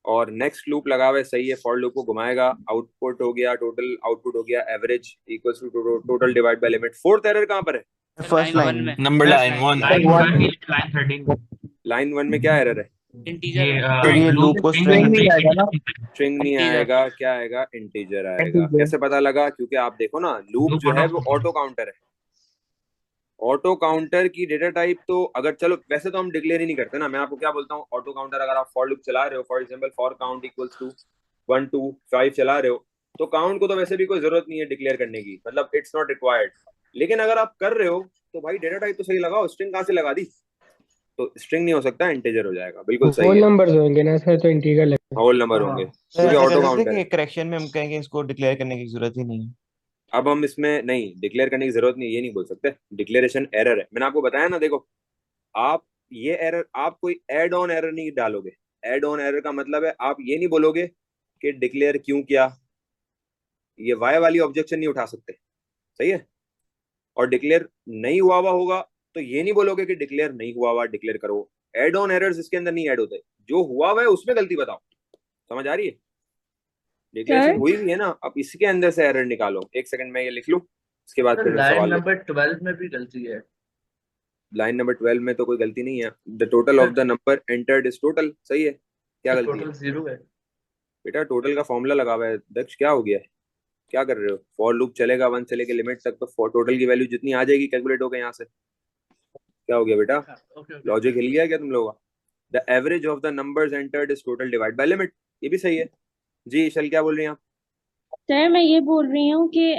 और नेक्स्ट लूप लगा हुआ है, सही है, फॉर लूप को घुमाएगा, आउटपुट हो गया, टोटल आउटपुट हो गया average equals to total divide by limit. Fourth error कहाँ पर है? फर्स्ट लाइन में नंबर लाइन 1। लाइन 1 में क्या एरर है? इंटीजर सर ये लूप को स्ट्रिंग स्ट्रिंग नहीं आएगा, क्या आएगा? इंटीजर आएगा। कैसे पता लगा? क्योंकि आप देखो ना, लूप जो है वो ऑटो काउंटर है। ऑटो काउंटर की डेटा टाइप तो, अगर चलो वैसे तो हम डिक्लेयर ही नहीं करते ना। मैं आपको क्या बोलता हूँ, ऑटो काउंटर अगर आप फॉर लूप चला रहे हो, for example for count equals to 1 2 5 चला रहे हो, तो काउंट को तो वैसे भी कोई जरूरत नहीं है डिक्लेयर करने की, मतलब इट्स नॉट रिक्वायर्ड। लेकिन अगर आप कर रहे हो तो भाई डेटा टाइप तो सही लगाओ। स्ट्रिंग कहाँ से लगा दी? तो स्ट्रिंग नहीं हो सकता, इंटीजर हो जाएगा, बिल्कुल सही होल है। नंबर्स होंगे ना सर, तो इंटीजर लगेगा। होल नंबर होंगे सर क्योंकि ऐसा ऑटो कर सकते हैं काउंटर कि है। करेक्शन में हम कहेंगे इसको डिक्लेयर करने की जरूरत ही नहीं है। अब हम इसमें नहीं, डिक्लेयर करने की जरूरत नहीं, ये नहीं बोल सकते, डिक्लेरेशन एरर है। मैंने आपको बताया ना, देखो आप, ये एरर, आप कोई एड ऑन एरर नहीं डालोगे। एड ऑन एरर का मतलब है आप ये नहीं बोलोगे कि डिक्लेयर क्यों किया, ये वाई वाली ऑब्जेक्शन नहीं उठा सकते, सही है। और डिक्लेयर नहीं हुआ हुआ होगा तो ये नहीं बोलोगे कि डिक्लेयर नहीं हुआ हुआ डिक्लेयर करो। एड ऑन एरर्स इसके अंदर नहीं ऐड होते, जो हुआ हुआ है उसमें गलती बताओ। समझ आ रही है? डिक्लेरेशन हुई भी है ना, अब इसके अंदर से एरर निकालो। एक सेकंड में ये लिख लूं, इसके बाद फिर लाइन सवाल। नंबर 12 में भी गलती है। लाइन नंबर 12 में तो कोई गलती नहीं है। The total of the number entered is total, सही है। क्या गलती है? टोटल 0 है। बेटा टोटल का फॉर्मूला लगा हुआ है। दक्ष क्या हो गया है, क्या कर रहे हो? फॉर लूप चलेगा 1 से लेके लिमिट तक, तो फॉर टोटल की वैल्यू जितनी आ जाएगी कैलकुलेट होकर यहाँ से। क्या हो गया बेटा, लॉजिक हिल गया क्या तुम लोगों का? The average of the numbers entered is total divide by limit, ये भी सही है। जी ईशल क्या बोल रही हैं आप? सर मैं ये बोल रही हूँ कि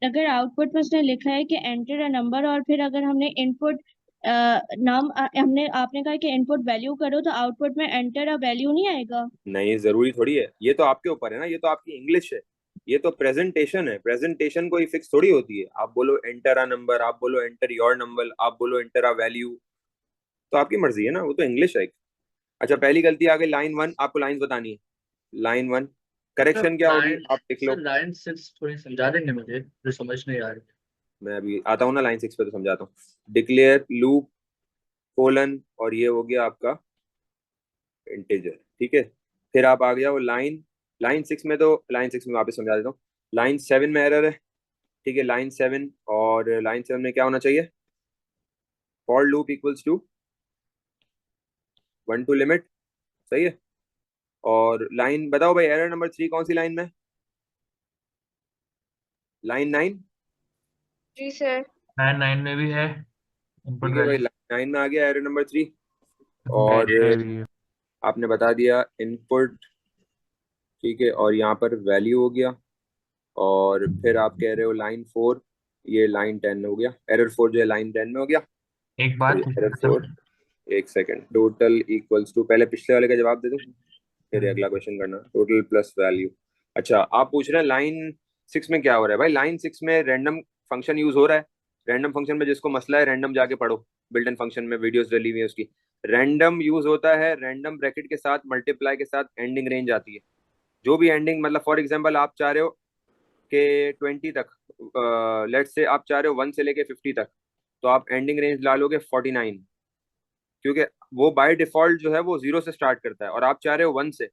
अगर आउटपुट में उसने लिखा है कि एंटर अ नंबर, और फिर अगर हमने इनपुट हमने आपने कहा कि इनपुट वैल्यू करो, तो आउटपुट में एंटर अ वैल्यू नहीं आएगा? नहीं, जरूरी थोड़ी है, ये तो आपके ऊपर है ना, ये तो आपकी इंग्लिश है, ये तो प्रेजेंटेशन है। प्रेजेंटेशन कोई फिक्स थोड़ी होती है। आप बोलो एंटर अ नंबर, आप बोलो एंटर योर नंबर, आप बोलो एंटर अ वैल्यू, तो आपकी मर्जी है ना, वो तो इंग्लिश है। अच्छा, पहली गलती आ गई लाइन 1, आपको लाइन बतानी है। लाइन 1 करेक्शन क्या होगी, आप लिख लो। लाइन 6 थोड़ी समझा देंगे मुझे, जो समझ नहीं आ रही। मैं अभी आता हूँ ना, लाइन 6 पे तो समझाता हूँ। डिक्लेयर लूप कोलन, और ये हो गया आपका इंटीजर, ठीक है। फिर आप आ गया वो लाइन, लाइन 6 में, तो लाइन 6 में वापस समझा देता हूँ। लाइन 7 में एरर है, ठीक है, लाइन 7, और लाइन 7 में क्या होना चाहिए? For loop equals to 1 to limit, सही है। और लाइन बताओ भाई, एरर नंबर 3 कौन सी लाइन में? लाइन 9। जी सर। 9 में भी है। ठीक है भाई, लाइन 9 में आ गया एरर नंबर 3। और आपने बता दिया इनपुट, ठीक है, और यहाँ पर वैल्यू हो गया। और फिर आप कह रहे हो लाइन 4, ये लाइन 10 हो गया, एरर 4 जो है लाइन 10 में हो गया। एक बात एरर कोड, एक सेकंड, टोटल इक्वल्स टू, पहले पिछले वाले का जवाब दे दूं फिर अगला क्वेश्चन करना, टोटल प्लस वैल्यू। अच्छा आप पूछ रहे हैं लाइन 6 में क्या हो रहा है। भाई लाइन 6 में रैंडम फंक्शन यूज हो रहा है। रैंडम फंक्शन में जिसको मसला है रैंडम जाके पढ़ो, बिल्ट इन फंक्शन में वीडियोस डली हुई है उसकी। रैंडम यूज होता है, रैंडम ब्रैकेट के साथ मल्टीप्लाई के साथ एंडिंग रेंज आती है। जो भी एंडिंग, मतलब फॉर एग्जांपल आप चाह रहे हो कि 20 तक, लेट्स से आप चाह रहे हो 1 से लेके 50 तक, तो आप एंडिंग रेंज ला लोगे 49, क्योंकि वो बाय डिफॉल्ट जो है वो 0 से स्टार्ट करता है और आप चाह रहे हो 1 से,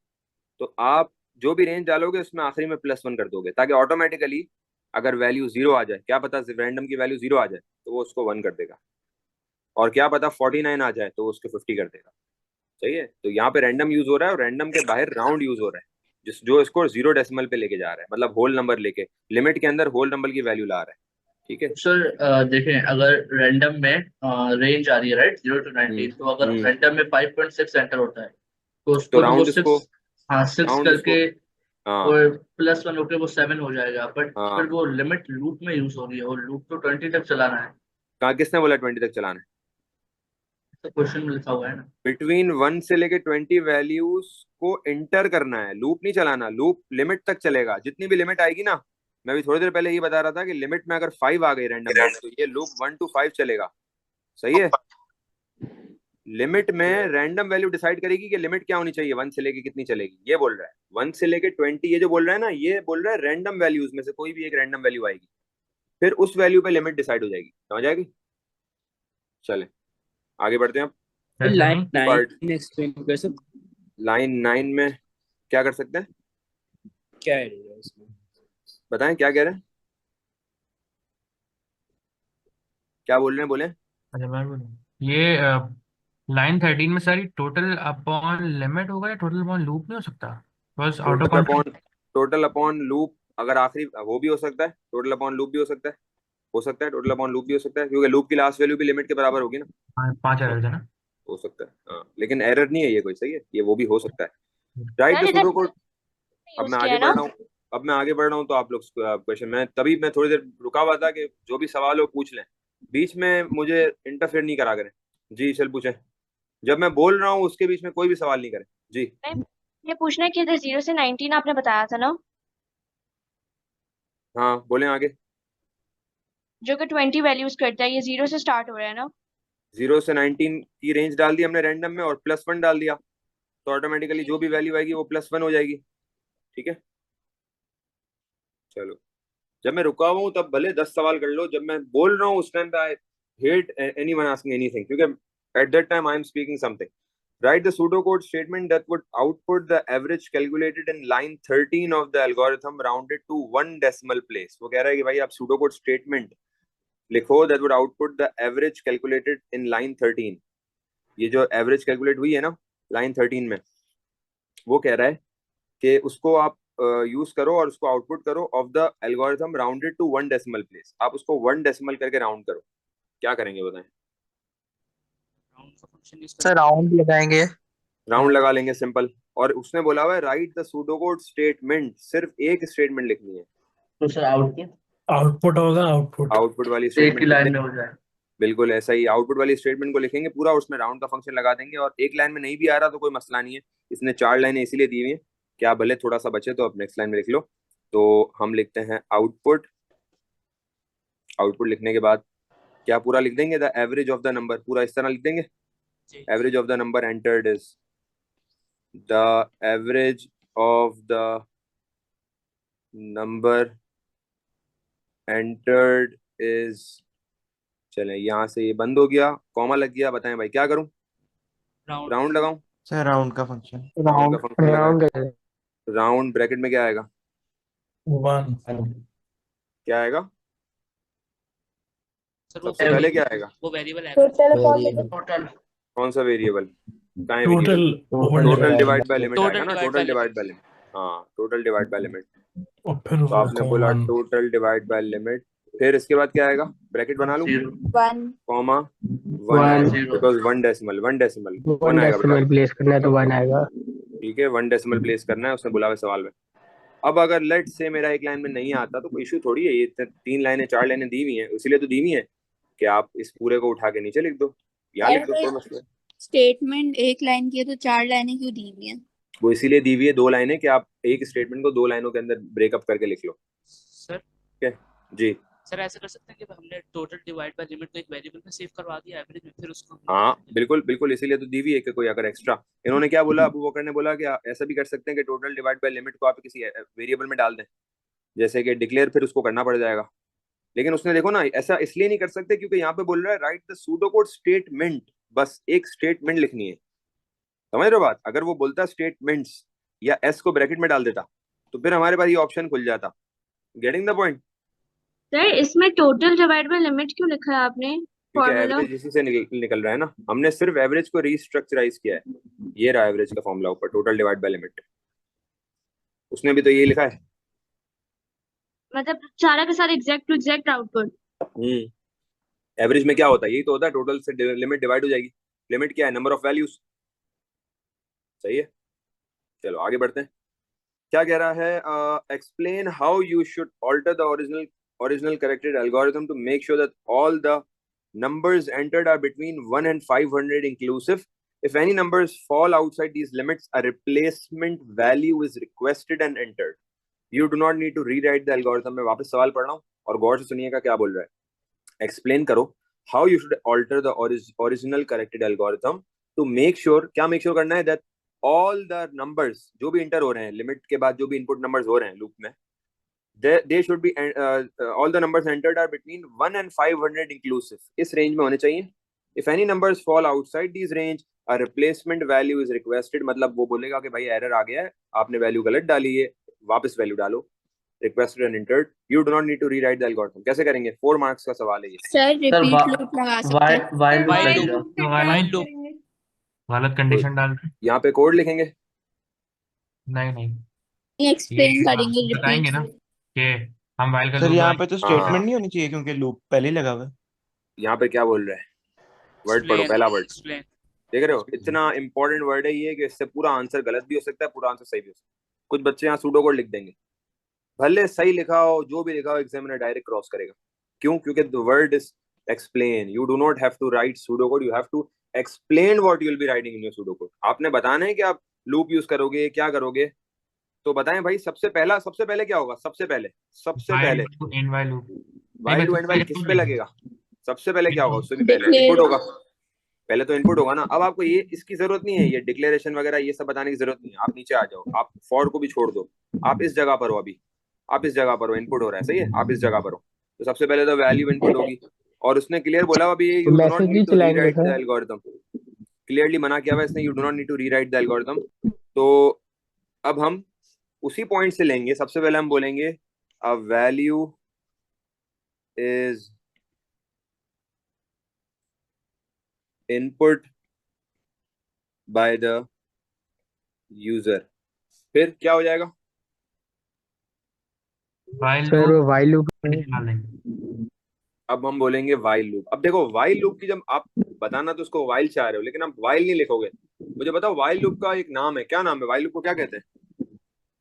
तो आप जो भी रेंज डालोगे उसमें आखिरी में +1 कर दोगे, ताकि ऑटोमेटिकली अगर वैल्यू 0 आ जाए, क्या पता रैंडम की वैल्यू 0 आ जाए तो वो उसको 1 कर देगा, और क्या पता 49 आ जाए तो वो उसको 50 कर देगा। सही है, तो यहाँ पे रैंडम यूज हो रहा है और रैंडम के बाहर राउंड यूज हो रहा है, जो इसको 0 डेसिमल पे लेके जा रहा है, मतलब होल नंबर लेके, लिमिट के अंदर होल नंबर की वैल्यू ला रहा है। ठीक है सर देखें, अगर रैंडम में रेंज आ रही है राइट 0 to 19, तो अगर रैंडम में 5.6 एंटर होता है तो उसको तो वो राउंड 6, इसको, हाँ 6 राउंड करके हाँ और +1 होके वो 7 हो जाएगा। बट हाँ, फिर वो लिमिट लूप में यूज हो रही है और लूप तो 20 तक चलाना है, कहाँ किसने बोला 20 तक चलाना है? तो क्वेश्चन में लिखा हुआ है ना। बिटवीन 1 से लेके 20 वैल्यूज को इंटर करना है, लूप नहीं चलाना। लूप लिमिट तक चलेगा, जितनी भी लिमिट आएगी ना, मैं भी थोड़ी देर पहले ये बता रहा था कि लिमिट में अगर 5 आ गई रैंडम में तो ये लूप 1 to 5 चलेगा। सही है, लिमिट में रैंडम वैल्यू डिसाइड करेगी कि लिमिट क्या होनी चाहिए, 1 से लेके कितनी चलेगी, ये बोल रहा है। 1 से लेके 20 ये जो बोल रहा है ना, ये बोल रहा है रैंडम वैल्यूज में से कोई भी एक रैंडम वैल्यू आएगी, फिर उस वैल्यू पे लिमिट डिसाइड हो जाएगी। समझ आएगी? चले आगे बढ़ते हैं। अब लाइन Part- 9 एक्सप्लेन कर सकते, लाइन 9 में क्या कर सकते हैं, क्या है इसमें? बताएं क्या कह रहे हैं, क्या बोल रहे हैं, बोले। अच्छा मैं बोलूँ, ये लाइन 13 में सारी टोटल अपॉन लिमिट होगा या टोटल अपॉन लूप नहीं हो सकता? बस out of total upon loop, अगर आखिरी वो भी हो सकता है, टोटल अपॉन लूप भी हो सकता है, टोटल अपॉन लूप भी हो सकता है, क्योंकि लूप की लास्ट वैल्यू भी लिमिट के बराबर होगी ना। 5 एरर थे ना। हो सकता है हाँ, लेकिन एरर नहीं है ये कोई। सही है, ये वो भी हो सकता है। Right the pseudo code. अब मैं आगे बढ़ रहा हूँ, तो आप लोग क्वेश्चन में, तभी मैं थोड़ी देर रुका हुआ था कि जो भी सवाल हो पूछ लें, बीच में मुझे इंटरफेयर नहीं करा करें। जी चल पूछें, जब मैं बोल रहा हूँ उसके बीच में कोई भी सवाल नहीं करें। जी ये पूछना है कि इधर 0 से 19 आपने बताया था ना, हाँ बोले आगे। जो कि 20 वैल्यूज करता है, ये 0 से स्टार्ट हो रहा है ना। 0 से 19 की रेंज डाल दी हमने रैंडम में और +1 डाल दिया, तो ऑटोमेटिकली जो भी वैल्यू आएगी वो +1 हो जाएगी। ठीक है चलो, जब मैं रुका हुआ हूँ तब भले 10 सवाल कर लो, जब मैं बोल रहा हूँ उस टाइम पे I hate anyone asking anything, क्योंकि at that time I am speaking something. Write the pseudocode statement that would output the average calculated in line 13 of the algorithm rounded to 1 decimal place। वो कह रहा है कि भाई आप pseudocode statement लिखो that would output the average calculated in line 13। ये जो average calculate हुई है ना line 13 में, वो कह रहा है कि उसको आप यूज करो और उसको आउटपुट करो of the algorithm rounded to 1 decimal place. आप उसको 1 डेसिमल करके राउंड करो, क्या करेंगे बताएं? सर राउंड लगाएंगे। राउंड लगा लेंगे, सिंपल। और उसने बोला हुआ है राइट द सूडोकोड स्टेटमेंट, सिर्फ एक स्टेटमेंट लिखनी है। तो सर आउटपुट होगा, आउटपुट वाली एक ही स्टेटमेंट लाइन में हो जाए। बिल्कुल ऐसा ही, आउटपुट वाली स्टेटमेंट को लिखेंगे पूरा, उसमें राउंड का फंक्शन लगा देंगे, और एक लाइन में नहीं भी आ रहा तो कोई मसला नहीं है, इसने 4 लाइनें इसीलिए दी हुई है कि आप भले थोड़ा सा बचे तो आप नेक्स्ट लाइन में लिख लो। तो हम लिखते हैं आउटपुट। आउटपुट लिखने के बाद क्या पूरा लिख देंगे, the average of the number, पूरा इस तरह लिख देंगे, average of the number entered is, the average of the number entered is. चले यहाँ से ये बंद हो गया, कॉमा लग गया, बताएं भाई क्या करूं, राउंड लगाऊं? सर राउंड का फंक्शन, राउंड का फंक्शन राउंड राउंड ब्रैकेट में क्या आएगा, 1 क्या आएगा सर वो सबसे पहले क्या आएगा, वो वेरिएबल है। टोटल कौन सा variable, total divide by limit Total आएगा ना, divide total by divide by limit. हाँ टोटल डिवाइड बाय लिमिट, और फिर तो आपने बोला टोटल डिवाइड बाय लिमिट, फिर इसके बाद क्या आएगा, ब्रैकेट बना लूं, 1 कॉमा 1 बिकॉज 1 डेसिमल 1 आएगा बेटा। प्लेस करना है तो 1 आएगा। ठीक है 1 डेसिमल प्लेस करना है, उसने बोला हुआ सवाल में। अब अगर लेट से मेरा एक लाइन में नहीं आता तो कोई इशू थोड़ी है, ये 3 लाइनें 4 लाइनें दी हुई हैं, इसीलिए तो दी हुई है कि आप इस पूरे को उठा के नीचे लिख दो, यहाँ लिख दो, कोई मसला नहीं। स्टेटमेंट एक लाइन की है तो 4 लाइनें क्यों दी हुई हैं? वो इसीलिए दी हुई है 2 लाइनें कि आप एक स्टेटमेंट को 2 लाइनों के अंदर ब्रेकअप करके लिख लो। सर ठीक है जी। सर ऐसा कर सकते हैं कि हमने टोटल डिवाइड बाय लिमिट को एक वेरिएबल में सेव करवा दिया एवरेज में, फिर उसको हाँ बिल्कुल बिल्कुल, इसीलिए तो दी हुई है कि कोई अगर एक्स्ट्रा, इन्होंने क्या बोला, अबू बकर ने बोला कि ऐसा भी कर सकते हैं कि टोटल डिवाइड बाय लिमिट को आप किसी वेरिएबल में डाल दें, जैसे कि डिक्लेयर, फिर उसको करना पड़ जाएगा। लेकिन उसने देखो ना, ऐसा इसलिए नहीं कर सकते क्योंकि यहाँ पे बोल रहा है right the pseudo code statement, बस एक स्टेटमेंट लिखनी है। समझ रहे हो बात? अगर वो बोलता स्टेटमेंट्स या एस को ब्रैकेट में डाल देता तो फिर हमारे पास ये ऑप्शन खुल जाता। Getting the point? सर इसमें टोटल डिवाइड बाय लिमिट क्यों लिखा है आपने क्योंकि फॉर्मूला? एवरेज इसी से निकल रहा है ना, हमने सिर्फ एवरेज को रीस्ट्रक्चराइज किया है। ये रहा एवरेज का फॉर्मूला ऊपर, टोटल डिवाइड बाय लिमिट, उसने भी तो यही लिखा है। मतलब सारा के सारा exact to exact output. Average में क्या होता है? यही तो होता है, टोटल से लिमिट डिवाइड हो जाएगी। लिमिट क्या है? Number of values. सही है, चलो आगे बढ़ते हैं। क्या कह रहा है? Explain how you should alter the original corrected algorithm to make sure that all the numbers entered are between 1 and 500 inclusive. If any numbers fall outside these limits, a replacement value is requested and entered. You do not need to rewrite the algorithm. मैं वापस सवाल पढ़ रहा हूँ और गौर से सुनिएगा क्या बोल रहा है। एक्सप्लेन करो how you should alter the original corrected algorithm to make sure, क्या make sure करना है, that all the numbers जो भी इंटर हो रहे हैं लिमिट के बाद, जो भी इनपुट नंबर्स हो रहे हैं लूप में, they should be all the numbers entered are between 1 and 500 inclusive. इस रेंज में होने चाहिए। If any numbers fall outside these range, a replacement value is requested. मतलब वो बोलेगा कि भाई एरर आ गया है, आपने वैल्यू गलत डाली है, वापस वैल्यू डालो। Requested and entered. You do not need to rewrite the algorithm. कैसे करेंगे? 4 मार्क्स का सवाल है ये। सर रिपीट लूप लगा सकते हैं। वाइल लूप While लगेगा। loop से while try loop। करेंगे। गलत कंडीशन डाल रहे हैं। यहाँ पे कोड लिखेंगे? नहीं एक्सप्लेन ये करेंगे बताएंगे रिपीट ना कि हम वाइल का सर लूप यहाँ पे तो हाँ। स्टेटमेंट नहीं होनी चाहिए क्योंकि लूप पहले ही लगा हुआ है। यहाँ पे क्या बोल रहा है? वर्ड पढ़ो, पहला वर्ड एक्सप्लेन। देख रहे हो? इतना इंपॉर्टेंट वर्ड है ये कि इससे पूरा आंसर गलत भी हो सकता है, पूरा आंसर सही भी हो सकता है। कुछ बच्चे यहाँ सूडो कोड लिख देंगे, भले सही लिखा हो, जो भी लिखा हो, एग्जामिनर डायरेक्ट क्रॉस करेगा। क्यों? क्योंकि the word is explain. You do not have to write pseudo code, you have to explain what you will be writing in your pseudo code. आपने बताना है कि आप लूप यूज करोगे, क्या करोगे, तो बताएं भाई। सबसे पहले क्या होगा? सबसे पहले while to end while loop। While to end while किस पे लगेगा? सबसे पहले क्या होगा? उससे भी पहले Declare। इनपुट होगा। पहले तो इनपुट होगा ना। अब आपको ये इसकी जरूरत नहीं है, ये डिक्लेरेशन वगैरह ये सब बताने की जरूरत नहीं है। आप नीचे आ जाओ, आप फॉर को भी छोड़ दो, आप इस जगह पर हो। अभी आप इस जगह पर हो, इनपुट हो रहा है, सही है, आप इस जगह पर हो। तो सबसे पहले तो वैल्यू इनपुट होगी, और उसने क्लियर बोला हुआ भी, यू डू नॉट मैसेज भी नीड टू चलाएंगे rewrite the sir. Algorithm. Clearly मना किया हुआ इसने, you do not need to rewrite the algorithm. तो अब हम उसी पॉइंट से लेंगे। सबसे पहले हम बोलेंगे a value is input by the user. फिर क्या हो जाएगा? while सर loop वो वाइल लूप डाल देंगे। अब हम बोलेंगे वाइल लूप। अब देखो वाइल लूप की जब आप बताना तो उसको वाइल चाह रहे हो, लेकिन आप वाइल नहीं लिखोगे। मुझे बताओ वाइल लूप का एक नाम है, क्या नाम है? वाइल लूप को क्या कहते हैं?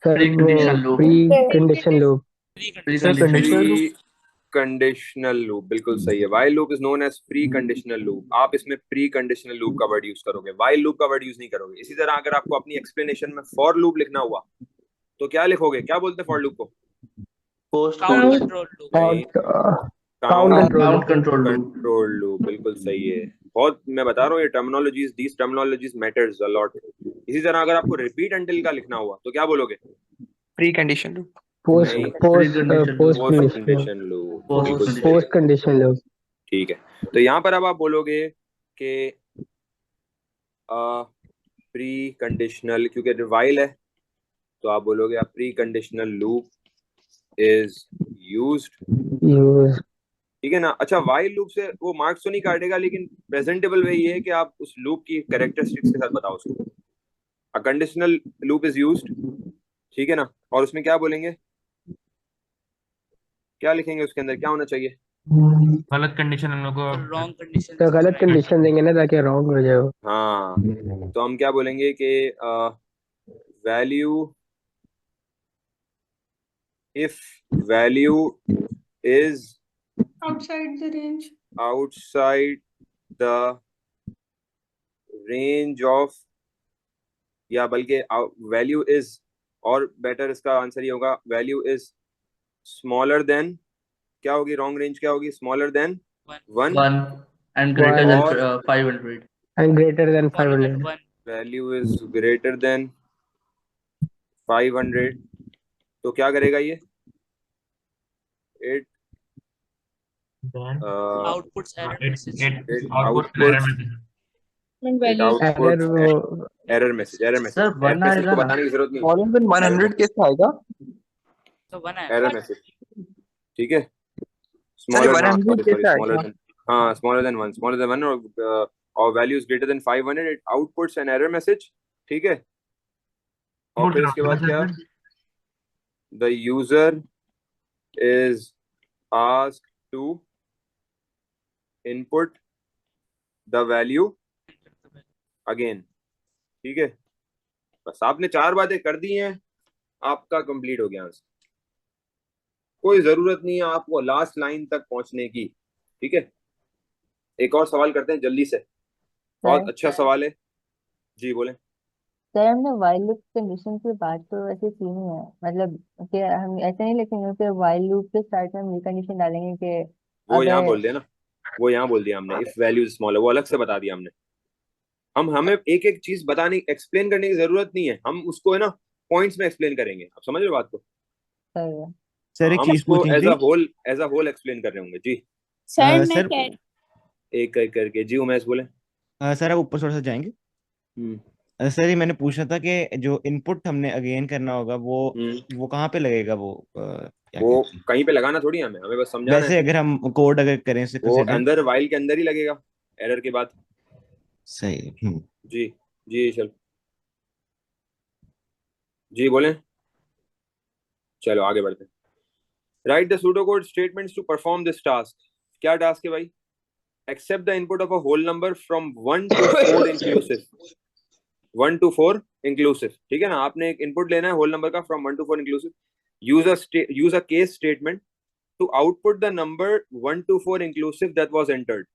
Sir Precondition loop। Pre condition loop. Pre conditional loop, बिल्कुल सही है। While loop is known as pre conditional loop. आप इसमें प्री कंडीशनल लूप का वर्ड यूज करोगे, वाइल लूप का वर्ड यूज नहीं करोगे। इसी तरह अगर आपको अपनी एक्सप्लेनेशन में फॉर लूप लिखना हुआ तो क्या लिखोगे? क्या बोलते हैं फॉर लूप को? Post Count control loop. Count control loop. Control loop, बिल्कुल सही है। बहुत मैं बता रहा हूँ ये terminologies, these terminologies matters a lot. इसी तरह अगर आपको रिपीट अंटिल का लिखना हुआ तो क्या बोलोगे? Pre condition loop. पोस्ट नहीं, पोस्ट कंडीशन लूप, बिल्कुल सही। Post condition loop. ठीक है, तो यहाँ पर अब आप बोलोगे कि प्री कंडीशनल, क्योंकि वाइल है तो आप बोलोगे अ pre conditional loop is used. ठीक है ना? अच्छा, वाइल लूप से वो मार्क्स तो नहीं काटेगा, लेकिन प्रेजेंटेबल वे ये है कि आप उस लूप की कैरेक्टरिस्टिक्स के साथ बताओ उसको। A conditional loop is used, ठीक है ना? और उसमें क्या बोलेंगे, क्या लिखेंगे उसके अंदर, क्या होना चाहिए? गलत कंडीशन हम लोग को रॉन्ग कंडीशन। तो गलत कंडीशन देंगे ना ताकि रॉन्ग हो जाए वो। हाँ, तो हम क्या बोलेंगे कि value, if value is outside the range. outside the range of, या बल्कि वैल्यू इज, और बेटर इसका आंसर ये होगा वैल्यू इज स्मॉलर देन, क्या होगी रॉन्ग रेंज, क्या होगी smaller than 1 1 and greater than और 500. And greater than 500. Value is greater than 500, तो क्या करेगा ये, it Then outputs error it message. it outputs outputs error message. it value outputs Error वो error message Sir, error one message आएगा को ना? बताने की जरूरत नहीं, स्मॉलर देन 100 कैसे आएगा? So 1 एरर मैसेज, ठीक है, सॉरी स्मॉलर, हाँ 100 सॉरी कैसे स्मॉलर आएगा? देन, हाँ स्मॉलर देन 1 और value is greater than 500, it outputs an error message, ठीक है, और फिर इसके बाद क्या, the user is asked to input the value again, ठीक है, बस आपने 4 बातें कर दी हैं, आपका कंप्लीट हो गया आंसर, कोई जरूरत नहीं है आपको लास्ट लाइन तक पहुंचने की, ठीक है। एक और सवाल करते हैं जल्दी से, बहुत सर अच्छा सवाल है जी, बोले। सर हमने वाइल लूप कंडीशन की बात तो वैसे की नहीं है, मतलब कि हम ऐसे नहीं लिखेंगे कि वाइल लूप के स्टार्ट में हम ये कंडीशन डालेंगे कि वो यहाँ अगर बोल दिया ना, वो यहाँ बोल दिया हमने, इफ वैल्यू इज स्मॉलर, वो अलग से बता दिया हमने, हमें एक एक चीज बताने एक्सप्लेन करने की जरूरत नहीं है, हम उसको है ना पॉइंट्स में एक्सप्लेन करेंगे, आप समझ रहे हो बात को, सर सर एक हम चीज उसको पूछनी एज थी। अ होल एक्सप्लेन कर रहे होंगे जी, सर मैं सर कह एक एक करके जी, उमेश बोले। सर आप ऊपर थोड़ा सा जाएंगे। सर ये मैंने पूछना था कि जो इनपुट हमने अगेन करना होगा वो कहाँ पे लगेगा, वो क्या वो कहते हैं? कहीं पे लगाना थोड़ी हमें हमें बस समझाना वैसे है, अगर हम कोड अगर करें से वो कंसिडर। अंदर वाइल के अंदर ही लगेगा एरर के बाद, सही। जी जी चल जी बोले, चलो आगे बढ़ते हैं। Write the pseudocode statements to perform this task, क्या टास्क है भाई, accept the input of a whole number from 1 to 4 inclusive, 1 to 4 inclusive, ठीक है ना, आपने एक इनपुट लेना है होल नंबर का फ्रॉम 1 to 4 इंक्लूसिव, use a case statement to output the number 1 to 4 inclusive that was entered,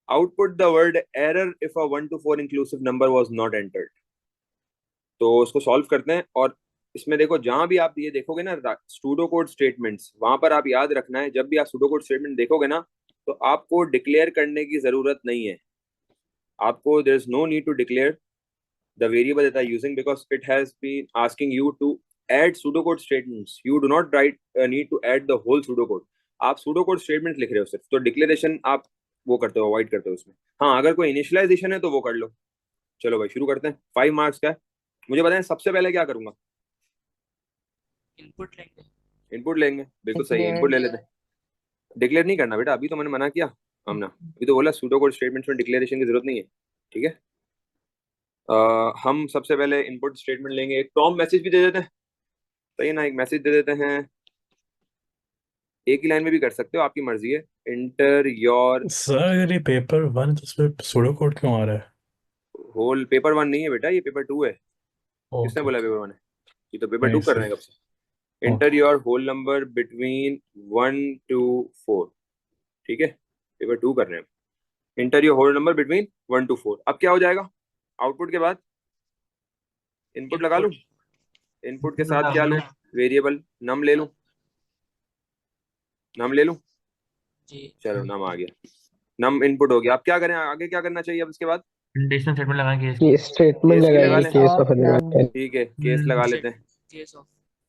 output the word error if a 1 to 4 inclusive number was not entered। तो उसको सॉल्व करते हैं, और इसमें देखो जहां भी आप ये देखोगे ना सूडो कोड स्टेटमेंट्स, वहां पर आप याद रखना है, जब भी आप सूडो कोड स्टेटमेंट देखोगे ना, तो आपको डिक्लेयर करने की जरूरत नहीं है, आपको there is no need to declare the variable that are using, because it has been asking you to add pseudocode statements, you do not need to add the whole pseudocode, आप pseudocode statements लिख रहे हो सिर्फ, तो declaration आप वो करते हो, अवॉइड करते हो उसमें, हाँ अगर कोई इनिशियलाइजेशन है तो वो कर लो। चलो भाई शुरू करते हैं, 5 मार्क्स का है, मुझे बताएं सबसे पहले क्या करूंगा, इनपुट लेंगे, बिल्कुल सही है, इनपुट ले लेते हैं, डिक्लेयर नहीं करना बेटा, अभी तो मैंने मना किया हमने, अभी तो बोला pseudocode statements में डिक्लेरेशन की जरूरत नहीं है, ठीक है। हम सबसे पहले इनपुट स्टेटमेंट लेंगे, एक प्रॉम्प्ट मैसेज भी दे देते हैं, सही ना, एक मैसेज दे देते हैं, एक ही लाइन में भी कर सकते हो, आपकी मर्जी है, इंटर योर सर अगर ये पेपर 1 तो उसमें सूडो कोड क्यों आ रहा है? होल, पेपर 1 नहीं है बेटा, ये पेपर 2 है, किसने ओके बोला पेपर 1 है, ये तो पेपर 2 नहीं कर रहे सर हैं कब से, enter your whole number between 1 to 4, ठीक है, पेपर 2 कर रहे हैं, enter your whole number between 1 to 4, अब क्या हो जाएगा, आउटपुट के बाद इनपुट लगा लूं, इनपुट के साथ क्या लूं, वेरिएबल नम ले लूं, नम ले लूं, चलो नम आ गया, नम इनपुट हो गया, अब क्या करें, आगे क्या करना चाहिए अब इसके बाद, कंडीशनल स्टेटमेंट लगाएंगे ये स्टेटमेंट केस की लगा लगाएंगे, लें, केस ऑफ एनवायरनमेंट। ठीक है केस लगा लेते हैं,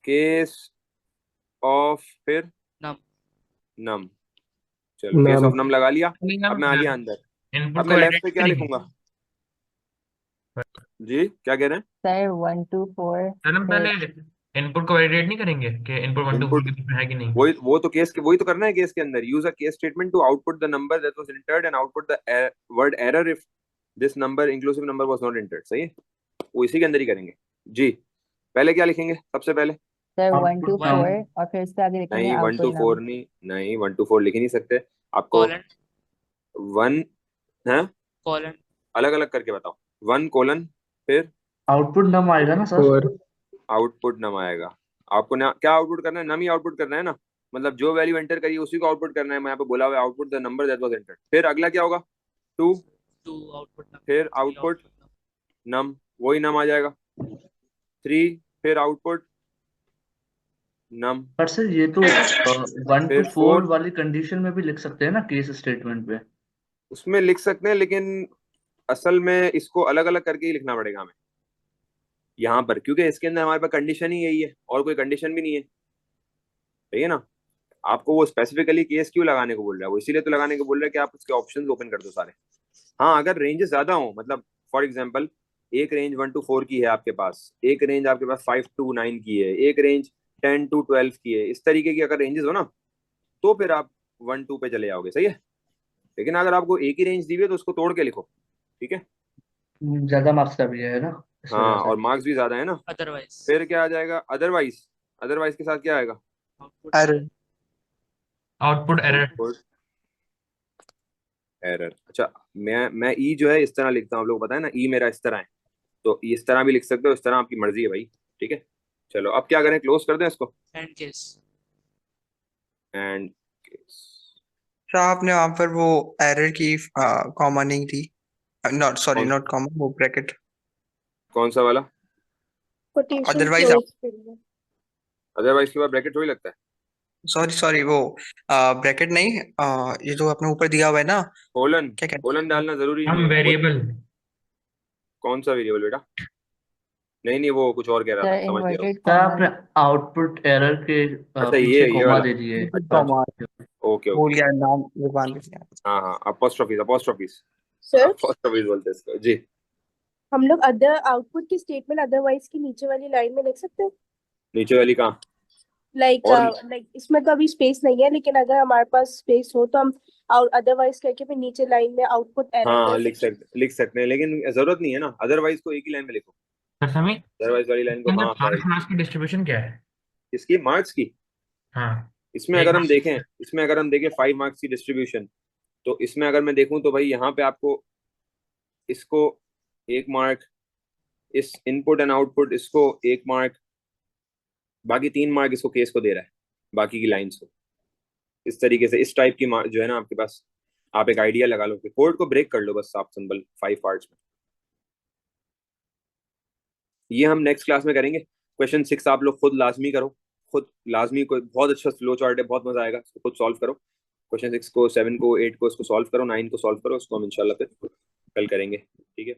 केस ऑफ फिर नम, चलो केस ऑफ नम लगा लिया, अब मैं आ गया अंदर, इनपुट अब को मैं एडिट लेफ्ट पे क्या करेंगे। लिखूंगा, जी क्या कह रहे हैं, सर 1 to 4 सर हम फिर पहले इनपुट को वैलिडेट नहीं करेंगे कि इनपुट 1 to 4 इनपुट के बीच में है कि नहीं। वही, वो तो केस के वही तो करना है, केस के अंदर use a case statement to output the number that was entered and output the word error if this number inclusive number was not entered, सही है, वो इसी के अंदर ही करेंगे जी। पहले क्या लिखेंगे सबसे पहले, सर 1 to आउटपुट 4 और फिर इसके आगे लिखेंगे नहीं 1 आउटपुट to 4 नम। नहीं, नहीं 1 to 4 लिख ही नहीं सकते, आपको 1 है, अलग अलग करके बताओ, 1 कोलन फिर आउटपुट नम आएगा ना सर? और आउटपुट नम आएगा, आपको क्या आउटपुट करना है, नम ही आउटपुट करना है ना, मतलब जो वैल्यू एंटर करी उसी को आउटपुट करना है। मैं यहाँ पे बोला हुआ है output the number that was entered. फिर अगला क्या होगा? 2, आउटपुट फिर आउटपुट नम, वही नम आ जाएगा। 3, फिर आउटपुट नम, पर सर ये तो 1 to फिर 4 4, वाली कंडीशन में भी लिख सकते हैं ना केस स्टेटमेंट पे। उसमें लिख सकते हैं लेकिन असल में इसको अलग अलग करके ही लिखना पड़ेगा हमें यहाँ पर, क्योंकि इसके अंदर हमारे पास कंडीशन ही यही है और कोई कंडीशन भी नहीं है। सही है ना? आपको वो स्पेसिफिकली केस क्यों लगाने को बोल रहा है? वो इसीलिए तो लगाने को बोल रहा है कि आप उसके ऑप्शंस ओपन कर दो सारे। हाँ, अगर रेंजेस ज्यादा हो, मतलब फॉर एग्जांपल एक रेंज 1 to 4 की है आपके पास, एक रेंज आपके पास 5 to 9 की है, एक रेंज 10 to 12 की है, इस तरीके की अगर रेंजेस हो ना तो फिर आप 1 2 पे चले जाओगे। सही है? लेकिन अगर आपको एक ही रेंज दी हुई है तो उसको तोड़ के लिखो। ठीक है? ज्यादा मार्क्स का भी है ना इस हाँ, वजह से। और मार्क्स भी ज्यादा है ना। अदरवाइज फिर क्या आ जाएगा? अदरवाइज। अदरवाइज के साथ क्या आएगा? Error. Output error. Output error. अच्छा, मैं ई जो है इस तरह लिखता हूँ, आप लोगों को पता है ना, ई मेरा इस तरह है, तो इस तरह भी लिख सकते हो, इस तरह आपकी मर्जी है भाई। ठीक है, चलो अब क्या करें? क्लोज कर दें इसको एंड केस। एंड क्या आपने वहां पर वो एरर की कॉमा नहीं थी? नॉट सॉरी, नॉट कॉमा, वो ब्रैकेट। कौन सा वाला? कोटेशन अदरवाइज क्लोज के लिए। अदरवाइज के बाद ब्रैकेट थोड़ी लगता है। सॉरी सॉरी, वो ब्रैकेट नहीं, ये जो आपने ऊपर दिया हुआ है ना, कोलन, क्या कहते कोलन डालना जरूरी नहीं हम है। वेरिएबल। कौन सा वेरिएबल बेटा? नहीं, वो कुछ और कह रहा था, सर समझ गया। Inverted sir comma. आपने आउटपुट एरर के अच्छा, पीछे ये कॉमा वाला। दे दिए। अच्छा, ओके भूल ओके। गया नाम, जुबान पे नहीं हाँ हाँ, अपोस्ट्रोफीज, अपोस्ट्रोफीज, सर अपोस्ट्रोफीज बोलते हैं इसको जी। हम लोग अदर आउटपुट की स्टेटमेंट अदरवाइज की नीचे वाली लाइन में लिख सकते हैं। नीचे वाली कहाँ? लाइक और लाइक इसमें तो अभी स्पेस नहीं है, लेकिन अगर हमारे पास स्पेस हो तो हम अदरवाइज करके फिर नीचे लाइन में आउटपुट एरर हाँ, कर सकते हैं। लिख सकते हैं, लेकिन जरूरत नहीं है ना, अदरवाइज को एक ही लाइन में लिखो। सर समी, अदरवाइज वाली लाइन को, इसके अंदर हाँ 5 मार्क्स की डिस्ट्रीब्यूशन क्या है? इसकी मार्क्स की, हाँ, इसमें एक अगर हम मार्क्स। देखें, 5 मार्क्स की डिस्ट्रीब्यूशन, तो इसमें अगर मैं देखूं तो भाई यहाँ पे आपको इसको 1 मार्क, इस इनपुट एंड आउटपुट इसको 1 मार्क, बाकी 3 मार्क इसको केस को दे रहा है, बाकी की लाइंस को। इस तरीके से इस टाइप की जो है ना आपके पास, आप एक आइडिया लगा लो कि कोड को ब्रेक कर लो बस आप सिंपल 5 पार्ट्स में। ये हम नेक्स्ट क्लास में करेंगे। क्वेश्चन 6 आप लोग खुद लाजमी करो, खुद लाजमी, कोई बहुत अच्छा फ्लो चार्ट है, बहुत मजा आएगा, इसको खुद सॉल्व करो। क्वेश्चन 6 को, 7 को, 8 को इसको सॉल्व करो, 9 को सॉल्व करो, उसको हम इंशाल्लाह फिर कल करेंगे। ठीक है।